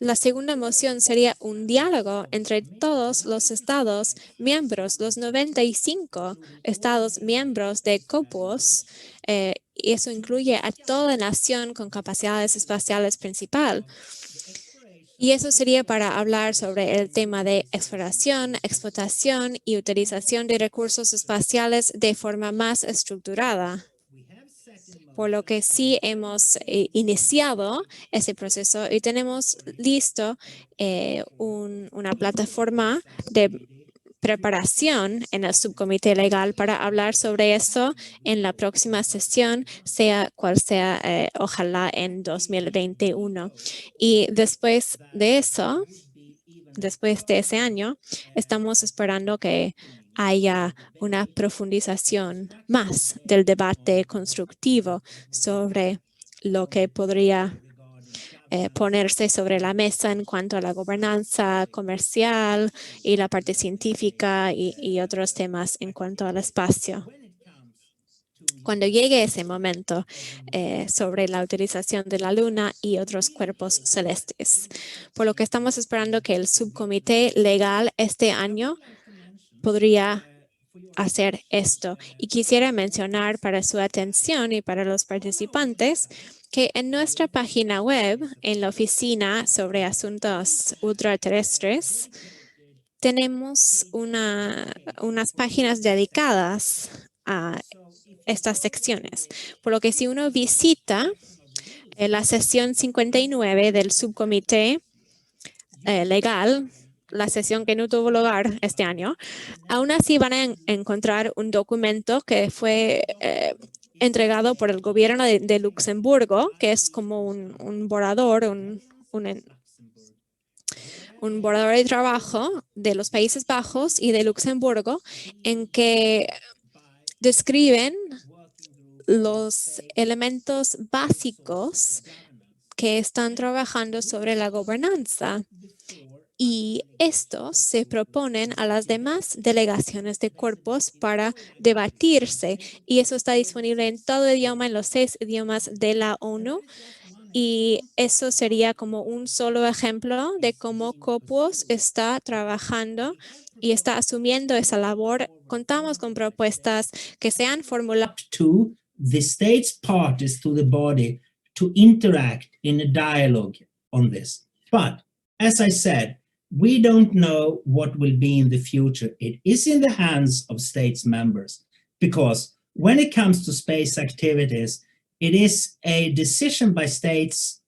la segunda moción sería un diálogo entre todos los estados miembros, los 95 estados miembros de COPUOS, y eso incluye a toda nación con capacidades espaciales principal. Y eso sería para hablar sobre el tema de exploración, explotación y utilización de recursos espaciales de forma más estructurada. Por lo que sí hemos iniciado ese proceso y tenemos listo una plataforma de preparación en el subcomité legal para hablar sobre eso en la próxima sesión, sea cual sea, ojalá en 2021. Y después de eso, después de ese año, estamos esperando que haya una profundización más del debate constructivo sobre lo que podría ponerse sobre la mesa en cuanto a la gobernanza comercial y la parte científica y otros temas en cuanto al espacio. Cuando llegue ese momento sobre la utilización de la Luna y otros cuerpos celestes. Por lo que estamos esperando que el subcomité legal este año podría hacer esto. Y quisiera mencionar para su atención y para los participantes que en nuestra página web, en la oficina sobre asuntos ultraterrestres, tenemos unas páginas dedicadas a estas secciones. Por lo que si uno visita En la sesión 59 del subcomité legal, la sesión que no tuvo lugar este año, aún así van a encontrar un documento que fue entregado por el gobierno de Luxemburgo, que es como un borrador, un borrador de trabajo de los Países Bajos y de Luxemburgo, en que describen los elementos básicos que están trabajando sobre la gobernanza. Y estos se proponen a las demás delegaciones de cuerpos para debatirse. Y eso está disponible en todo idioma, en los 6 idiomas de la ONU. Y eso sería como un solo ejemplo de cómo COPUOS está trabajando y está asumiendo esa labor. Contamos con propuestas que se han formulado to the states parties to the body to interact in a dialogue on this. But as I said, we don't know what will be in the future. It is in the hands of states members, because when it comes to space activities, it is a decision by states,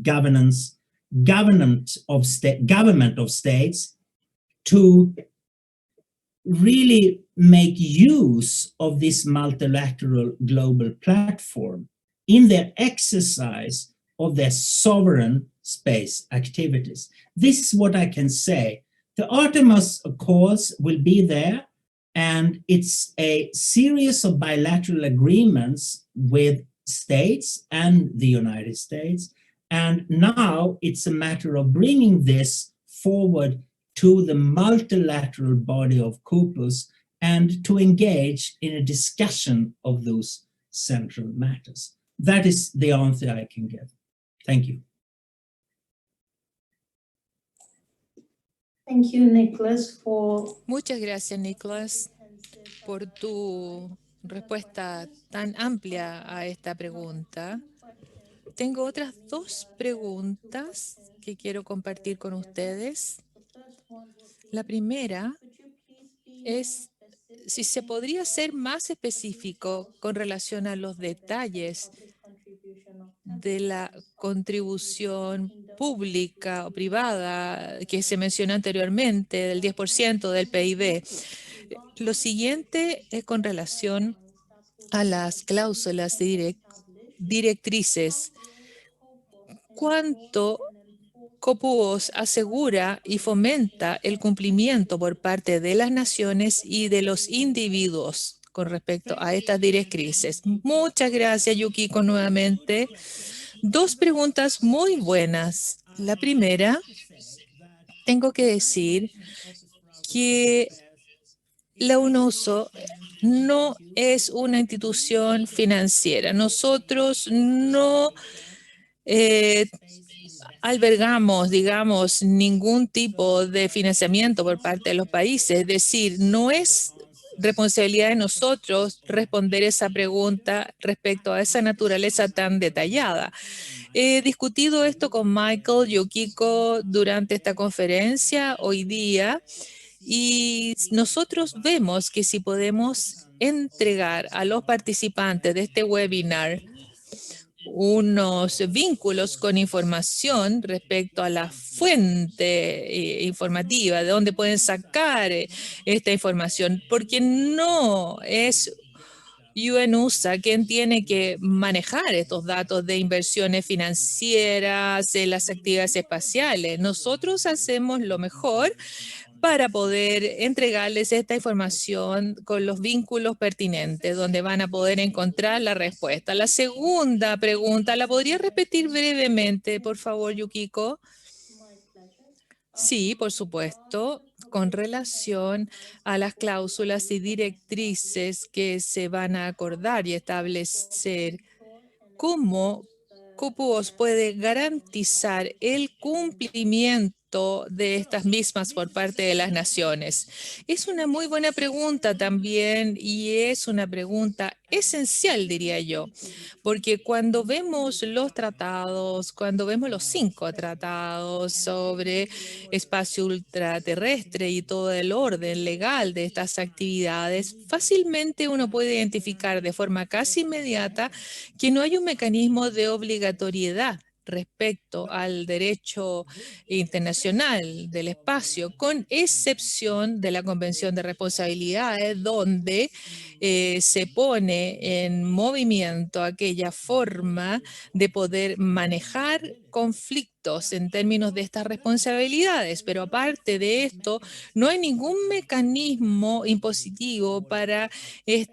government of states to really make use of this multilateral global platform in their exercise of their sovereign space activities. This is what I can say. The Artemis Accords will be there, and it's a series of bilateral agreements with states and the United States. And now it's a matter of bringing this forward to the multilateral body of COPUOS and to engage in a discussion of those central matters. That is the answer I can give. Thank you. Thank you, Nicholas, for Muchas gracias, Nicholas, por tu respuesta tan amplia a esta pregunta. Tengo otras dos preguntas que quiero compartir con ustedes. La primera es si se podría ser más específico con relación a los detalles de la contribución pública o privada que se mencionó anteriormente, del 10% del PIB. Lo siguiente es con relación a las cláusulas directrices. ¿Cuánto COPUOS asegura y fomenta el cumplimiento por parte de las naciones y de los individuos con respecto a estas directrices? Muchas gracias, Yukiko, nuevamente. Dos preguntas muy buenas. La primera, tengo que decir que la UNOSO no es una institución financiera. Nosotros no albergamos, digamos, ningún tipo de financiamiento por parte de los países. Es decir, no es responsabilidad de nosotros responder esa pregunta respecto a esa naturaleza tan detallada. He discutido esto con Michael Yukiko durante esta conferencia hoy día y nosotros vemos que si podemos entregar a los participantes de este webinar unos vínculos con información respecto a la fuente informativa, de dónde pueden sacar esta información, porque no es UNUSA quien tiene que manejar estos datos de inversiones financieras, en las actividades espaciales. Nosotros hacemos lo mejor para poder entregarles esta información con los vínculos pertinentes, donde van a poder encontrar la respuesta. La segunda pregunta, ¿la podría repetir brevemente, por favor, Yukiko? Sí, por supuesto, con relación a las cláusulas y directrices que se van a acordar y establecer, ¿cómo COPUOS puede garantizar el cumplimiento cumplimiento de estas mismas por parte de las naciones? Es una muy buena pregunta también y es una pregunta esencial, diría yo, porque cuando vemos los tratados, cuando vemos los 5 tratados sobre espacio ultraterrestre y todo el orden legal de estas actividades, fácilmente uno puede identificar de forma casi inmediata que no hay un mecanismo de obligatoriedad respecto al derecho internacional del espacio, con excepción de la Convención de Responsabilidades, donde se pone en movimiento aquella forma de poder manejar conflictos en términos de estas responsabilidades. Pero aparte de esto, no hay ningún mecanismo impositivo para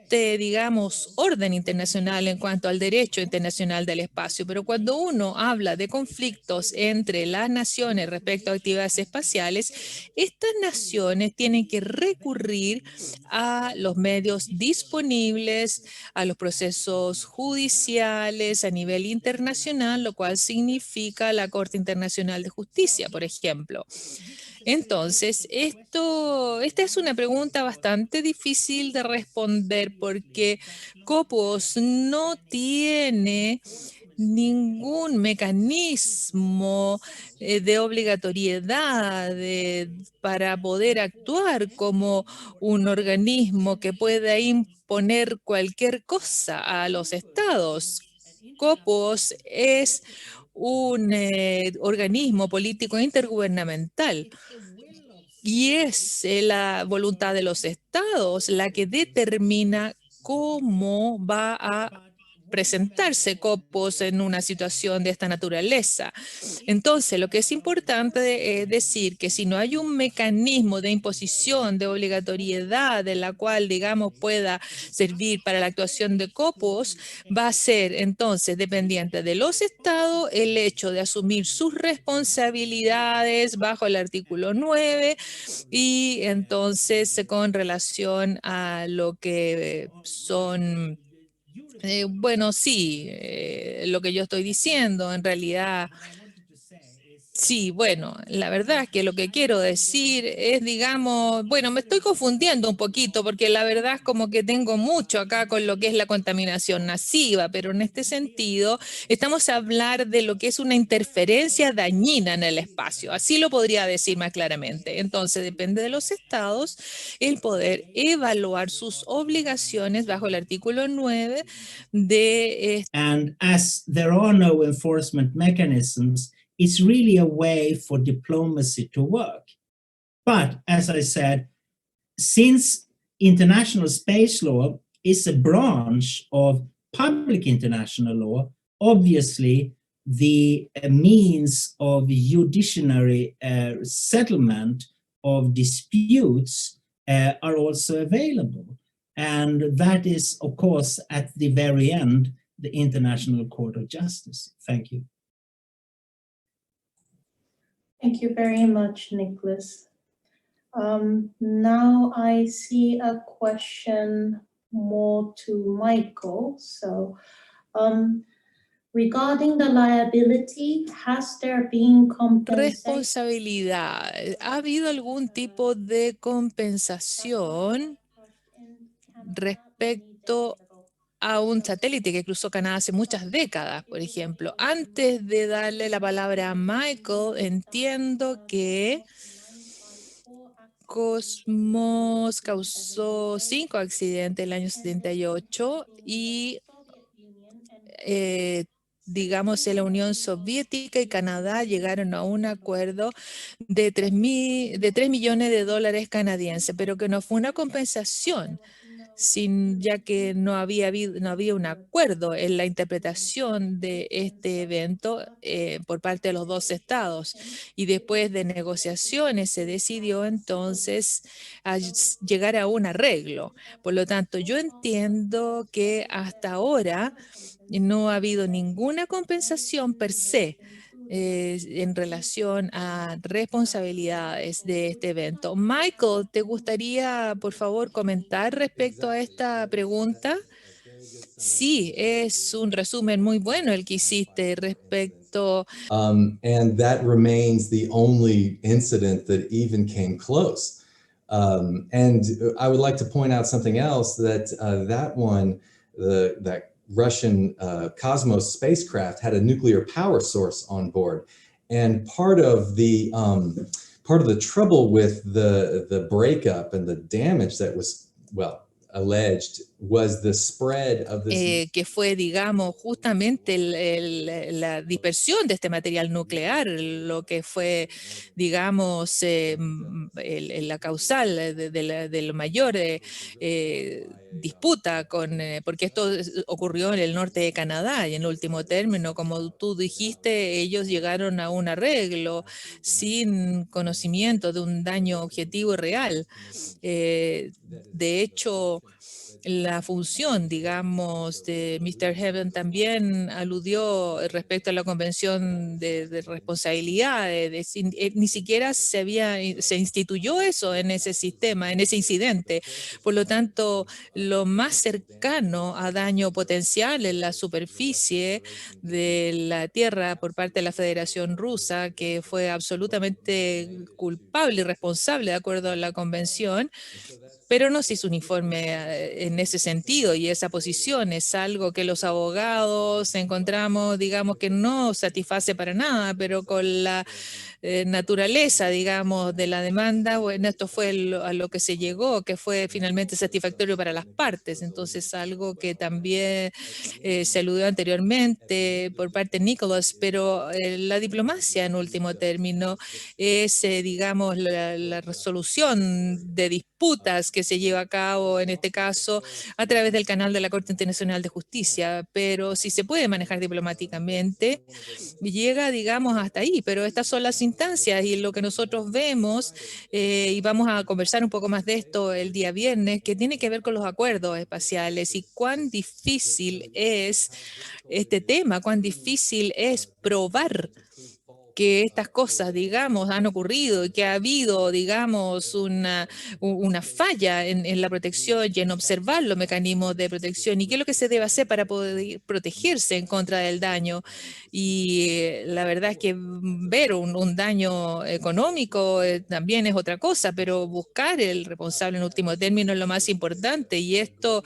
digamos, orden internacional en cuanto al derecho internacional del espacio. Pero cuando uno habla de conflictos entre las naciones respecto a actividades espaciales, estas naciones tienen que recurrir a los medios disponibles, a los procesos judiciales a nivel internacional, lo cual significa la Corte Internacional de Justicia, por ejemplo. Entonces, esta es una pregunta bastante difícil de responder porque Copos no tiene ningún mecanismo de obligatoriedad para poder actuar como un organismo que pueda imponer cualquier cosa a los estados. Copos es un organismo político intergubernamental y es la voluntad de los estados la que determina cómo va a presentarse Copos en una situación de esta naturaleza. Entonces, lo que es importante es decir que si no hay un mecanismo de imposición, de obligatoriedad, de la cual, digamos, pueda servir para la actuación de Copos, va a ser entonces dependiente de los estados el hecho de asumir sus responsabilidades bajo el artículo 9 y entonces con relación a lo que son bueno, sí, lo que yo estoy diciendo, en realidad, sí, bueno, la verdad es que lo que quiero decir es, digamos, bueno, me estoy confundiendo un poquito porque la verdad es como que tengo mucho acá con lo que es la contaminación masiva, pero en este sentido estamos a hablar de lo que es una interferencia dañina en el espacio, así lo podría decir más claramente. Entonces, depende de los estados el poder evaluar sus obligaciones bajo el artículo 9 de And as there are no enforcement mechanisms, it's really a way for diplomacy to work. But as I said, since international space law is a branch of public international law, obviously the means of judiciary settlement of disputes are also available. And that is, of course, at the very end, the International Court of Justice. Thank you. Thank you very much, Nicholas. Now I see a question more to Michael. So regarding the liability, has there been compensation? responsabilidad. ¿Ha habido algún tipo de compensación respecto a un satélite que cruzó Canadá hace muchas décadas, por ejemplo? Antes de darle la palabra a Michael, entiendo que Cosmos causó 5 accidentes en el año 78 y digamos, en la Unión Soviética y Canadá llegaron a un acuerdo de 3 millones de dólares canadienses, pero que no fue una compensación, ya que no había un acuerdo en la interpretación de este evento por parte de los dos estados. Y después de negociaciones se decidió entonces llegar a un arreglo. Por lo tanto, yo entiendo que hasta ahora no ha habido ninguna compensación per se en relación a responsabilidades de este evento. Michael, ¿te gustaría, por favor, comentar respecto a esta pregunta? Sí, es un resumen muy bueno el que hiciste respecto. And that remains the only incident that even came close. And I would like to point out something else, that that one, that Russian Cosmos spacecraft had a nuclear power source on board. And part of the trouble with the breakup and the damage that was, well, alleged, was the spread of this. Que fue, digamos, justamente la dispersión de este material nuclear, lo que fue, digamos, la causal de la mayor disputa, porque esto ocurrió en el norte de Canadá y en último término, como tú dijiste, ellos llegaron a un arreglo sin conocimiento de un daño objetivo y real. De hecho, la función, digamos, de Mr. Heaven también aludió respecto a la Convención de Responsabilidad. Ni siquiera se instituyó eso en ese sistema, en ese incidente. Por lo tanto, lo más cercano a daño potencial en la superficie de la Tierra por parte de la Federación Rusa, que fue absolutamente culpable y responsable de acuerdo a la Convención, pero no se hizo un informe en ese sentido, y esa posición es algo que los abogados encontramos, digamos, que no satisface para nada, pero con la naturaleza, digamos, de la demanda, bueno, esto fue a lo que se llegó, que fue finalmente satisfactorio para las partes. Entonces, algo que también se aludió anteriormente por parte de Nicholas, pero la diplomacia en último término es, digamos, la resolución de disputas que se lleva a cabo, en este caso, a través del canal de la Corte Internacional de Justicia. Pero si se puede manejar diplomáticamente, llega, digamos, hasta ahí. Pero estas son las instancias y lo que nosotros vemos, y vamos a conversar un poco más de esto el día viernes, que tiene que ver con los acuerdos espaciales y cuán difícil es este tema, cuán difícil es probar que estas cosas, digamos, han ocurrido y que ha habido, digamos, una falla en la protección y en observar los mecanismos de protección y qué es lo que se debe hacer para poder protegerse en contra del daño. Y la verdad es que ver un daño económico también es otra cosa, pero buscar el responsable en último término es lo más importante, y esto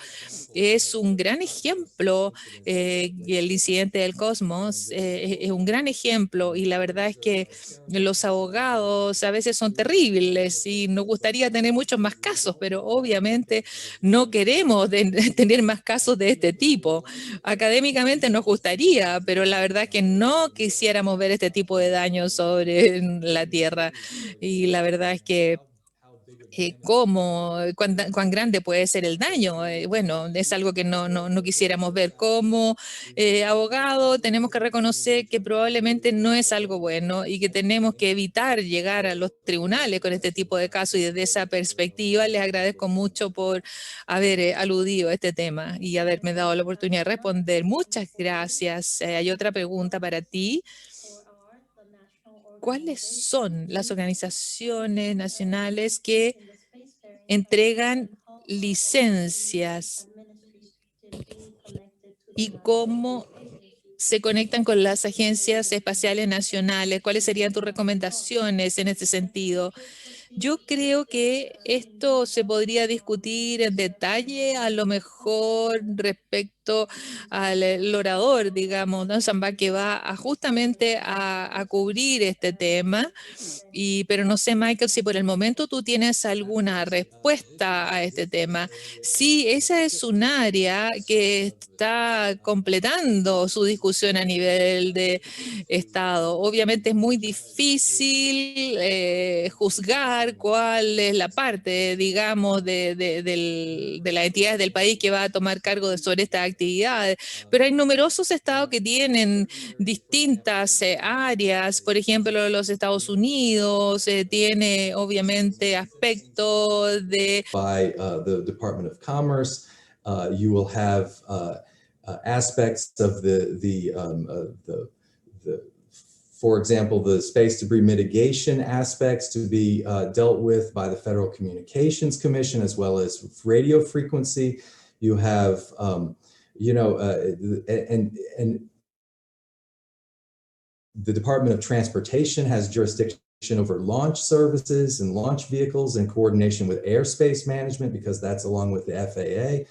es un gran ejemplo. El incidente del Cosmos es un gran ejemplo, y la verdad es que los abogados a veces son terribles y nos gustaría tener muchos más casos, pero obviamente no queremos tener más casos de este tipo. Académicamente nos gustaría, pero la verdad es que no quisiéramos ver este tipo de daños sobre la Tierra, y la verdad es que cuán grande puede ser el daño. Bueno, es algo que no quisiéramos ver. Como abogado, tenemos que reconocer que probablemente no es algo bueno y que tenemos que evitar llegar a los tribunales con este tipo de casos, y desde esa perspectiva les agradezco mucho por haber aludido a este tema y haberme dado la oportunidad de responder. Muchas gracias. Hay otra pregunta para ti. ¿Cuáles son las organizaciones nacionales que entregan licencias y cómo se conectan con las agencias espaciales nacionales? ¿Cuáles serían tus recomendaciones en este sentido? Yo creo que esto se podría discutir en detalle, a lo mejor respecto al orador, digamos, Don Samba, que va justamente a cubrir este tema. Pero no sé, Michael, si por el momento tú tienes alguna respuesta a este tema. Sí, esa es un área que está completando su discusión a nivel de Estado. Obviamente es muy difícil juzgar cuál es la parte, digamos, de las entidades del país que va a tomar cargo sobre estas actividades, pero hay numerosos estados que tienen distintas áreas. Por ejemplo, los Estados Unidos tiene obviamente aspectos de by the Department of Commerce. You will have aspects of for example, the space debris mitigation aspects to be dealt with by the Federal Communications Commission, as well as radio frequency. You have you know, and the Department of Transportation has jurisdiction over launch services and launch vehicles in coordination with airspace management, because that's along with the FAA.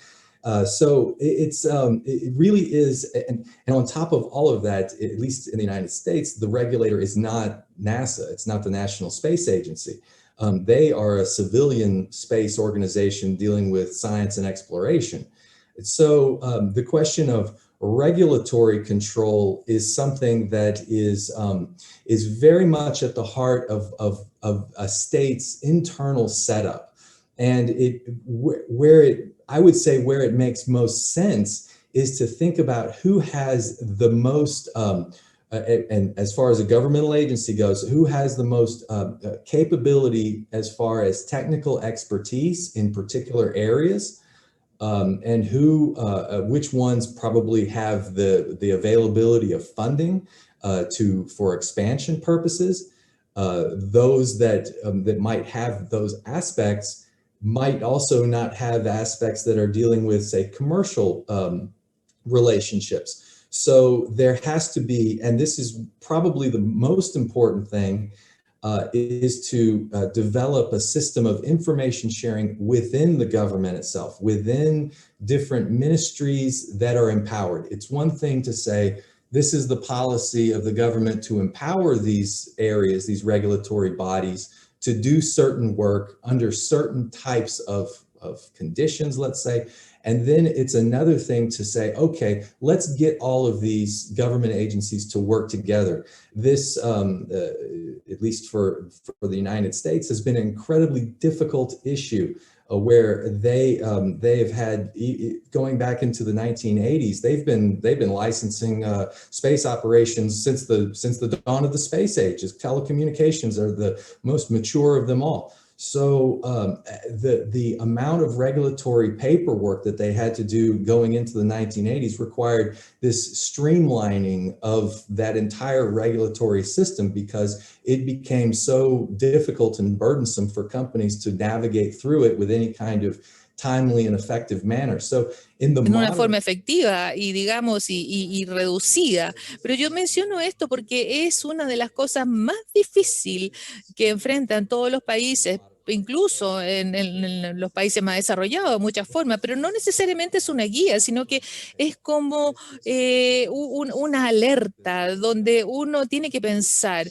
So it really is, and on top of all of that, at least in the United States, the regulator is not NASA. It's not the National Space Agency. They are a civilian space organization dealing with science and exploration. So the question of regulatory control is something that is very much at the heart of a state's internal setup. And I would say where it makes most sense is to think about who has the most, and as far as a governmental agency goes, who has the most capability as far as technical expertise in particular areas, and which ones probably have the availability of funding for expansion purposes. Those that might have those aspects might also not have aspects that are dealing with, say, commercial relationships. So there has to be, and this is probably the most important thing, is to develop a system of information sharing within the government itself, within different ministries that are empowered. It's one thing to say, this is the policy of the government to empower these areas, these regulatory bodies, to do certain work under certain types of conditions, let's say. And then it's another thing to say, okay, let's get all of these government agencies to work together. This, at least for the United States, has been an incredibly difficult issue where they have had, going back into the 1980s, they've been licensing space operations since the dawn of the space age. Telecommunications are the most mature of them all. So the amount of regulatory paperwork that they had to do going into the 1980s required this streamlining of that entire regulatory system, because it became so difficult and burdensome for companies to navigate through it with any kind of timely and effective manner. So en una forma efectiva y digamos y reducida. Pero yo menciono esto porque es una de las cosas más difíciles que enfrentan todos los países, incluso en los países más desarrollados de muchas formas, pero no necesariamente es una guía, sino que es como una alerta donde uno tiene que pensar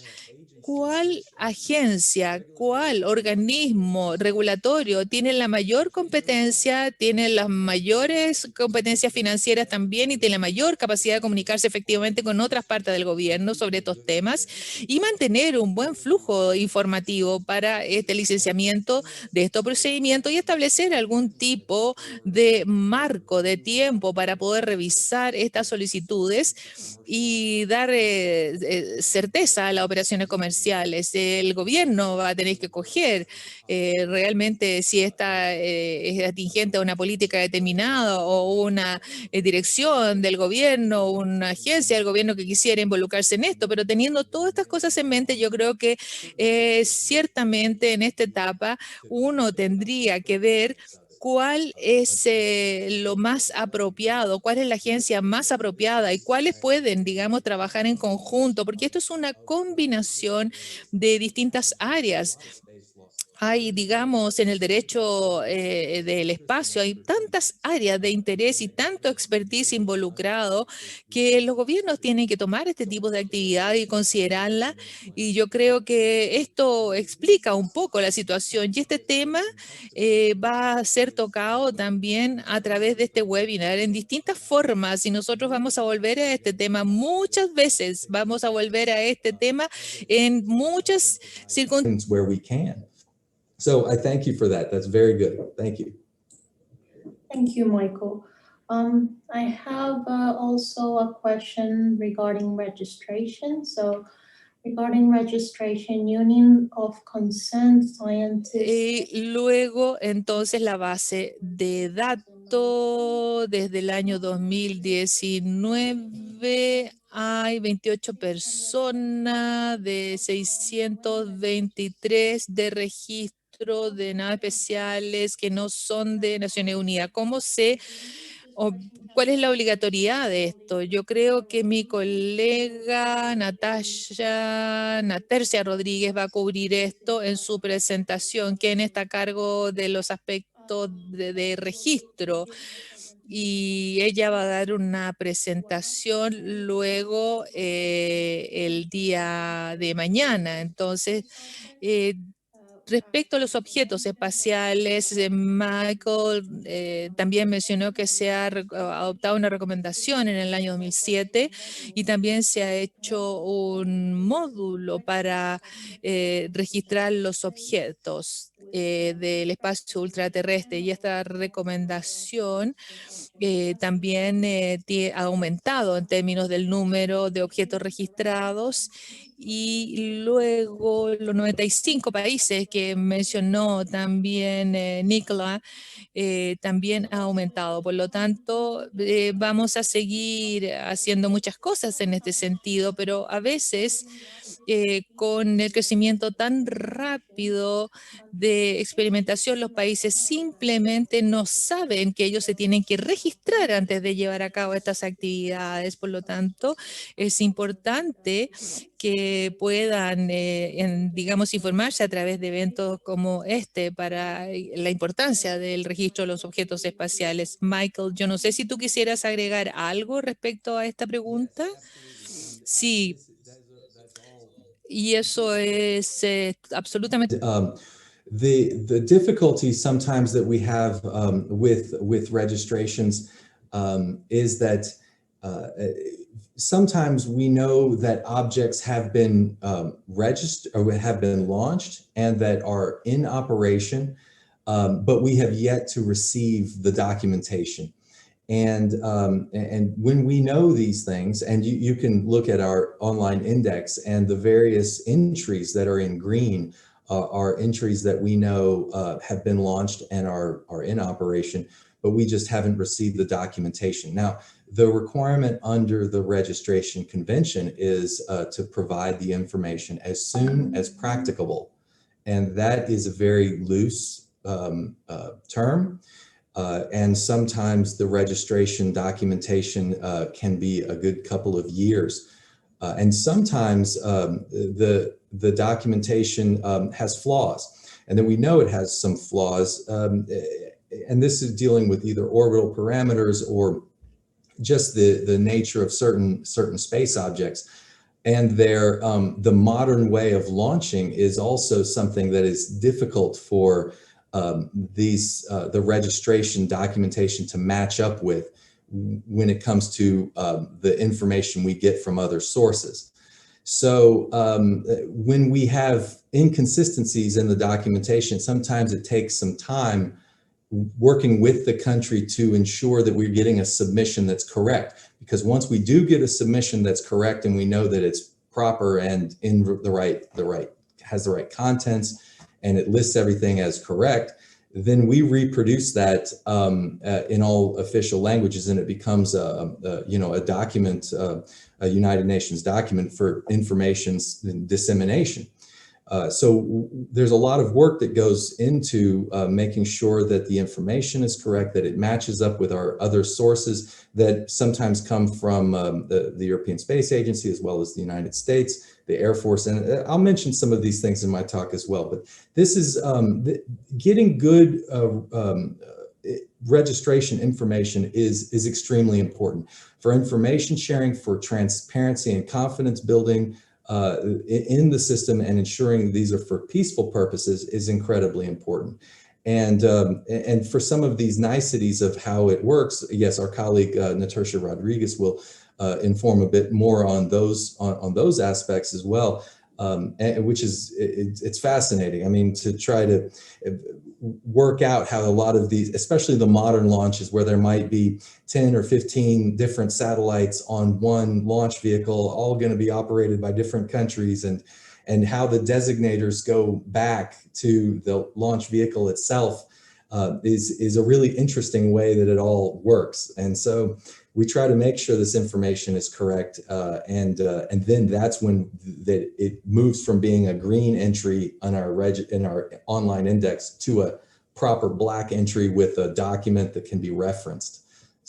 cuál agencia, cuál organismo regulatorio tiene la mayor competencia, tiene las mayores competencias financieras también y tiene la mayor capacidad de comunicarse efectivamente con otras partes del gobierno sobre estos temas y mantener un buen flujo informativo para este licenciamiento de estos procedimientos y establecer algún tipo de marco de tiempo para poder revisar estas solicitudes y dar certeza a las operaciones comerciales. El gobierno va a tener que coger realmente si esta es atingente a una política determinada o una dirección del gobierno, una agencia del gobierno que quisiera involucrarse en esto, pero teniendo todas estas cosas en mente, yo creo que ciertamente en esta etapa uno tendría que ver cuál es lo más apropiado, cuál es la agencia más apropiada y cuáles pueden, digamos, trabajar en conjunto, porque esto es una combinación de distintas áreas. Hay, digamos, en el derecho del espacio, hay tantas áreas de interés y tanto expertise involucrado que los gobiernos tienen que tomar este tipo de actividad y considerarla. Y yo creo que esto explica un poco la situación. Y este tema va a ser tocado también a través de este webinar en distintas formas. Y nosotros vamos a volver a este tema muchas veces. Vamos a volver a este tema en muchas circunstancias. where we can. So I thank you for that. That's very good. Thank you. Thank you, Michael. I have also a question regarding registration. So regarding registration, Union of Concerned Scientists. Luego, entonces, la base de datos desde el año 2019 hay 28 personas de 623 de registro de naves especiales que no son de Naciones Unidas. ¿Cómo se O, ¿cuál es la obligatoriedad de esto? Yo creo que mi colega Natercia Rodríguez va a cubrir esto en su presentación, quien está a cargo de los aspectos de registro. Y ella va a dar una presentación luego el día de mañana. Entonces, respecto a los objetos espaciales, Michael también mencionó que se ha adoptado una recomendación en el año 2007 y también se ha hecho un módulo para registrar los objetos del espacio ultraterrestre, y esta recomendación también ha aumentado en términos del número de objetos registrados, y luego los 95 países que mencionó también Nicola también ha aumentado. Por lo tanto, vamos a seguir haciendo muchas cosas en este sentido, pero a veces con el crecimiento tan rápido de experimentación, los países simplemente no saben que ellos se tienen que registrar antes de llevar a cabo estas actividades. Por lo tanto, es importante que puedan, digamos, informarse a través de eventos como este para la importancia del registro de los objetos espaciales. Michael, yo no sé si tú quisieras agregar algo respecto a esta pregunta. Sí, y eso es absolutamente... The difficulty sometimes that we have with registrations is that sometimes we know that objects have been registered or have been launched and that are in operation, but we have yet to receive the documentation. And when we know these things, and you can look at our online index, and the various entries that are in green are entries that we know have been launched and are in operation, but we just haven't received the documentation. Now, the requirement under the registration convention is to provide the information as soon as practicable. And that is a very loose term. And sometimes the registration documentation can be a good couple of years. And sometimes the documentation has flaws. And then we know it has some flaws. And this is dealing with either orbital parameters or just the nature of certain space objects. And the modern way of launching is also something that is difficult for the registration documentation to match up with when it comes to the information we get from other sources. So when we have inconsistencies in the documentation, sometimes it takes some time working with the country to ensure that we're getting a submission that's correct. Because once we do get a submission that's correct and we know that it's proper and in has the right contents, and it lists everything as correct, then we reproduce that in all official languages, and it becomes a document, a United Nations document for information dissemination. So there's a lot of work that goes into making sure that the information is correct, that it matches up with our other sources that sometimes come from the European Space Agency, as well as the United States, the Air Force. And I'll mention some of these things in my talk as well. But this is getting good registration information is extremely important for information sharing, for transparency and confidence building in the system, and ensuring these are for peaceful purposes is incredibly important. And for some of these niceties of how it works, yes, our colleague Natercia Rodriguez will inform a bit more on those aspects as well, which is it's fascinating. I mean, to try to work out how a lot of these, especially the modern launches where there might be 10 or 15 different satellites on one launch vehicle, all going to be operated by different countries, and how the designators go back to the launch vehicle itself is a really interesting way that it all works. And so we try to make sure this information is correct, and then that's when it moves from being a green entry on in our online index to a proper black entry with a document that can be referenced.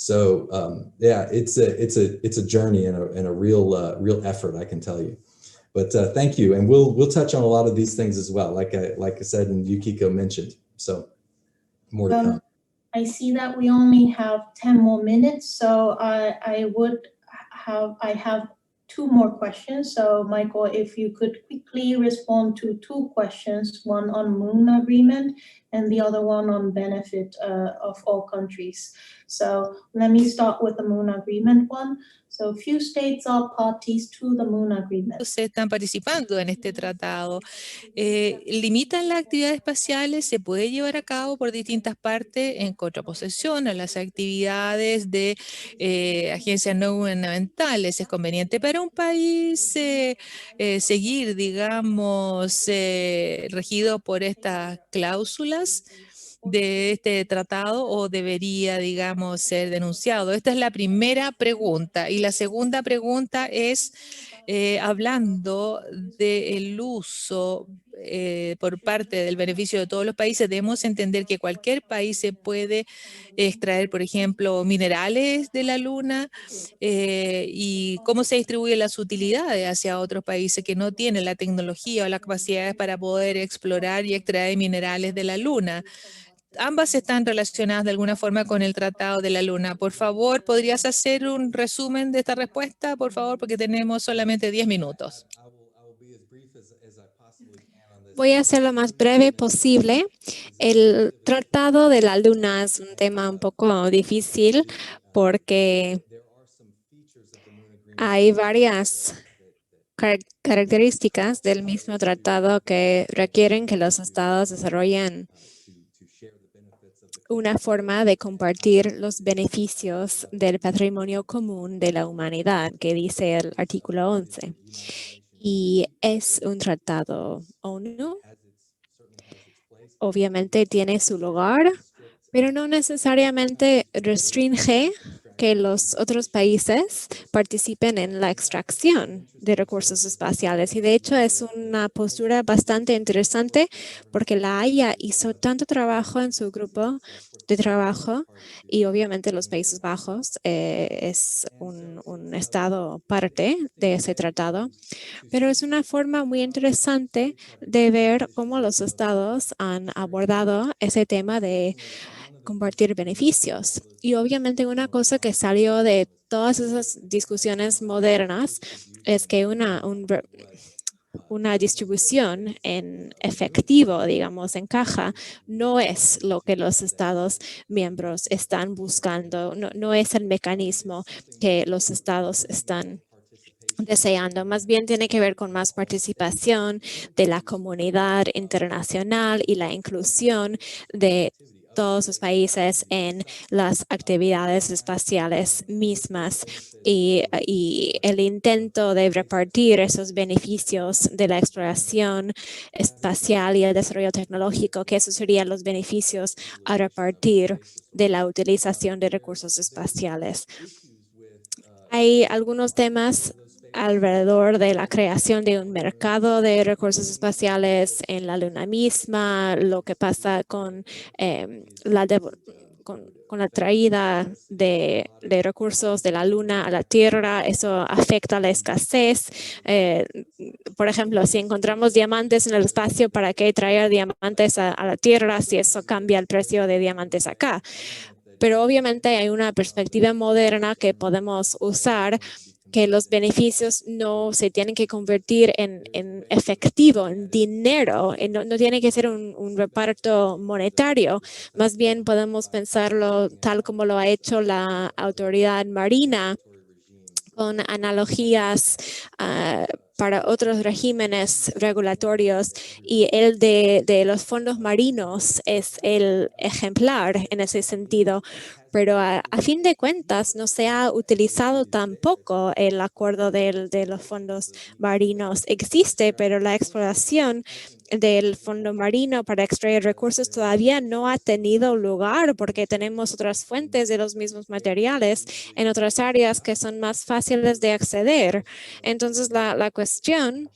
So yeah, it's a journey and a real effort, I can tell you. But thank you, and we'll touch on a lot of these things as well, like I said and Yukiko mentioned. So more to come. I see that we only have 10 more minutes, so I have 2 more questions. So Michael, if you could quickly respond to 2 questions, one on Moon Agreement and the other one on benefit of all countries. So let me start with the Moon Agreement one. So few states are parties to the Moon Agreement. Se están participando en este tratado. Limitan las actividades espaciales, se puede llevar a cabo por distintas partes en contraposición a las actividades de agencias no gubernamentales. Es conveniente para un país seguir, digamos, regido por estas cláusulas de este tratado o debería, digamos, ser denunciado? Esta es la primera pregunta. Y la segunda pregunta es, hablando del uso por parte del beneficio de todos los países, debemos entender que cualquier país se puede extraer, por ejemplo, minerales de la Luna y cómo se distribuyen las utilidades hacia otros países que no tienen la tecnología o las capacidades para poder explorar y extraer minerales de la Luna. Ambas están relacionadas de alguna forma con el Tratado de la Luna. Por favor, ¿podrías hacer un resumen de esta respuesta, por favor? Porque tenemos solamente 10 minutos. Voy a ser lo más breve posible. El Tratado de la Luna es un tema un poco difícil porque hay varias características del mismo tratado que requieren que los estados desarrollen una forma de compartir los beneficios del patrimonio común de la humanidad, que dice el artículo 11. Y es un tratado ONU. Obviamente tiene su lugar, pero no necesariamente restringe que los otros países participen en la extracción de recursos espaciales. Y de hecho es una postura bastante interesante porque la Haya hizo tanto trabajo en su grupo de trabajo y obviamente los Países Bajos es un estado parte de ese tratado, pero es una forma muy interesante de ver cómo los estados han abordado ese tema de compartir beneficios. Y obviamente una cosa que salió de todas esas discusiones modernas es que una distribución en efectivo, digamos, en caja, no es lo que los estados miembros están buscando, no es el mecanismo que los estados están deseando. Más bien tiene que ver con más participación de la comunidad internacional y la inclusión de todos los países en las actividades espaciales mismas y el intento de repartir esos beneficios de la exploración espacial y el desarrollo tecnológico, que esos serían los beneficios a repartir de la utilización de recursos espaciales. Hay algunos temas alrededor de la creación de un mercado de recursos espaciales en la Luna misma, lo que pasa con la traída de recursos de la Luna a la Tierra. Eso afecta la escasez. Por ejemplo, si encontramos diamantes en el espacio, ¿para qué traer diamantes a la Tierra si eso cambia el precio de diamantes acá? Pero obviamente hay una perspectiva moderna que podemos usar, que los beneficios no se tienen que convertir en efectivo, en dinero, no tiene que ser un reparto monetario. Más bien podemos pensarlo tal como lo ha hecho la autoridad marina, con analogías para otros regímenes regulatorios, y el de los fondos marinos es el ejemplar en ese sentido. Pero a fin de cuentas no se ha utilizado tampoco el acuerdo de los fondos marinos. Existe, pero la exploración del fondo marino para extraer recursos todavía no ha tenido lugar porque tenemos otras fuentes de los mismos materiales en otras áreas que son más fáciles de acceder. Entonces la cuestión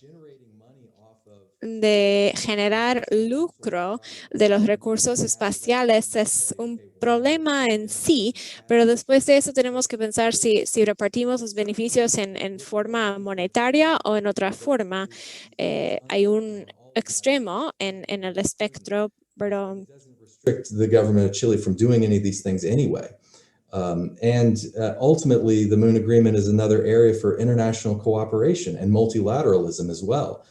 de generar lucro de los recursos espaciales es un problema en sí, pero después de eso tenemos que pensar si repartimos los beneficios en forma monetaria o en otra forma. Hay un extremo en el espectro, pero restrict the government of Chile from doing any of these things anyway. Ultimately, the Moon Agreement is another area for international cooperation and multilateralism as well.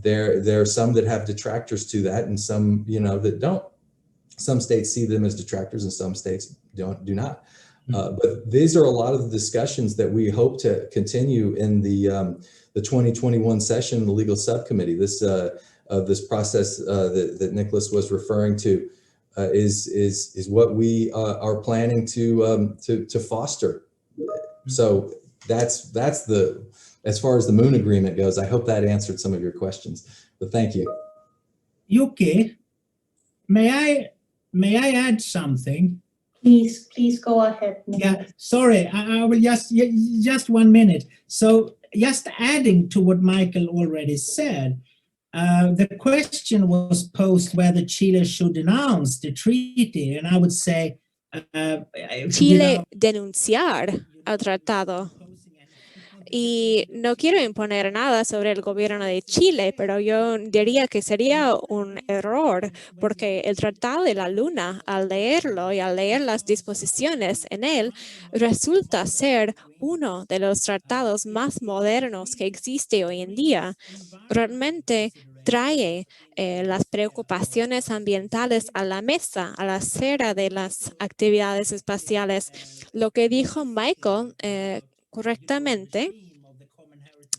There are some that have detractors to that, and some, that don't. Some states see them as detractors, and some states do not. But these are a lot of the discussions that we hope to continue in the 2021 session, the legal subcommittee. This process that Nicholas was referring to is what we are planning to foster. So that's as far as the Moon Agreement goes. I hope that answered some of your questions, but thank you. Yuki, may I add something? Please go ahead. Yeah, sorry, I will just 1 minute. So just adding to what Michael already said, the question was posed whether Chile should denounce the treaty, and I would say Chile denunciar al tratado. Y no quiero imponer nada sobre el gobierno de Chile, pero yo diría que sería un error, porque el Tratado de la Luna, al leerlo y al leer las disposiciones en él, resulta ser uno de los tratados más modernos que existe hoy en día. Realmente trae las preocupaciones ambientales a la mesa, a la acera de las actividades espaciales. Lo que dijo Michael correctamente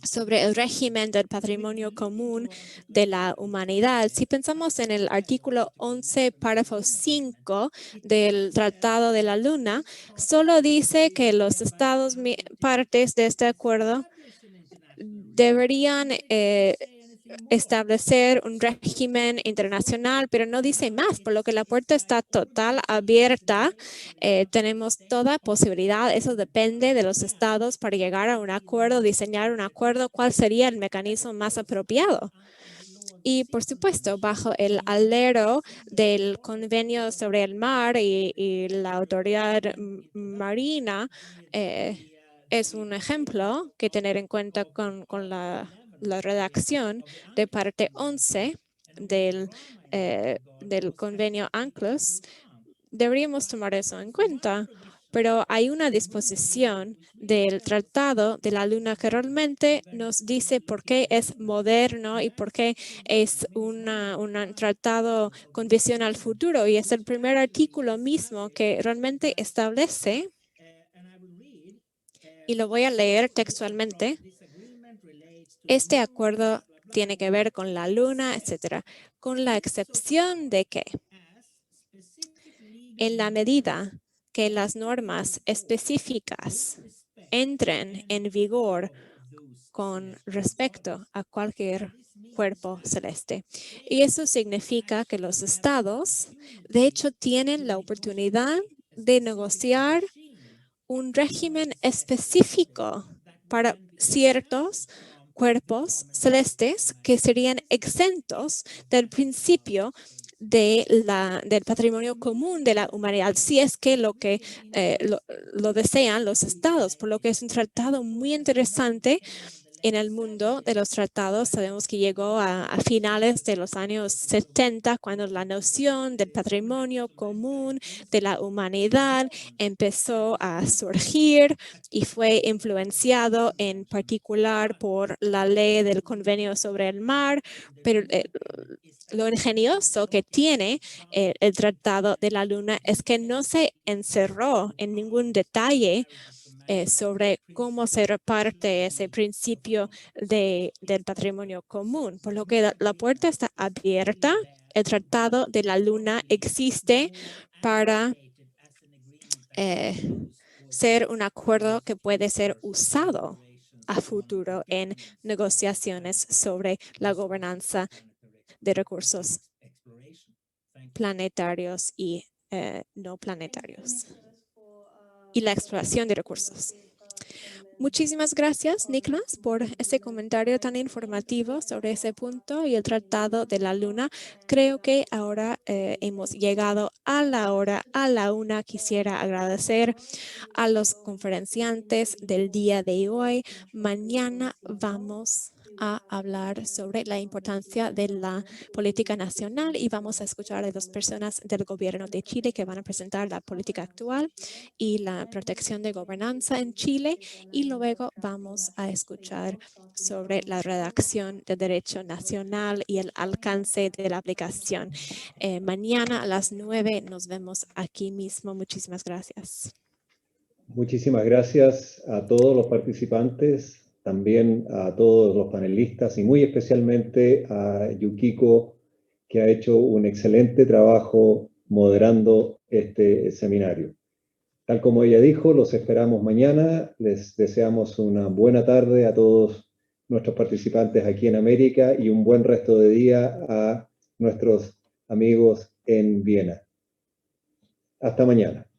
sobre el régimen del patrimonio común de la humanidad. Si pensamos en el artículo 11, párrafo 5 del Tratado de la Luna, solo dice que los estados partes de este acuerdo deberían establecer un régimen internacional, pero no dice más, por lo que la puerta está total abierta. Tenemos toda posibilidad, eso depende de los estados para llegar a un acuerdo, diseñar un acuerdo, cuál sería el mecanismo más apropiado. Y por supuesto, bajo el alero del Convenio sobre el Mar y la Autoridad Marina, es un ejemplo que tener en cuenta con la redacción de parte 11 del convenio UNCLOS. Deberíamos tomar eso en cuenta, pero hay una disposición del Tratado de la Luna que realmente nos dice por qué es moderno y por qué es un tratado con visión al futuro, y es el primer artículo mismo que realmente establece, y lo voy a leer textualmente: este acuerdo tiene que ver con la Luna, etcétera, con la excepción de que, en la medida que las normas específicas entren en vigor con respecto a cualquier cuerpo celeste. Y eso significa que los estados, de hecho, tienen la oportunidad de negociar un régimen específico para ciertos cuerpos celestes que serían exentos del principio del patrimonio común de la humanidad, si es que lo desean los estados, por lo que es un tratado muy interesante. En el mundo de los tratados sabemos que llegó a finales de los años 70, cuando la noción del patrimonio común de la humanidad empezó a surgir y fue influenciado en particular por la ley del Convenio sobre el Mar, pero lo ingenioso que tiene el Tratado de la Luna es que no se encerró en ningún detalle sobre cómo se reparte ese principio del patrimonio común, por lo que la puerta está abierta. El Tratado de la Luna existe para ser un acuerdo que puede ser usado a futuro en negociaciones sobre la gobernanza de recursos planetarios y no planetarios y la exploración de recursos. Muchísimas gracias, Niklas, por ese comentario tan informativo sobre ese punto y el Tratado de la Luna. Creo que ahora hemos llegado a la hora, a la una. Quisiera agradecer a los conferenciantes del día de hoy. Mañana vamos a hablar sobre la importancia de la política nacional y vamos a escuchar a 2 personas del gobierno de Chile que van a presentar la política actual y la protección de gobernanza en Chile, y luego vamos a escuchar sobre la redacción del derecho nacional y el alcance de la aplicación. Mañana a las 9 nos vemos aquí mismo. Muchísimas gracias. Muchísimas gracias a todos los participantes, también a todos los panelistas y muy especialmente a Yukiko, que ha hecho un excelente trabajo moderando este seminario. Tal como ella dijo, los esperamos mañana. Les deseamos una buena tarde a todos nuestros participantes aquí en América y un buen resto de día a nuestros amigos en Viena. Hasta mañana.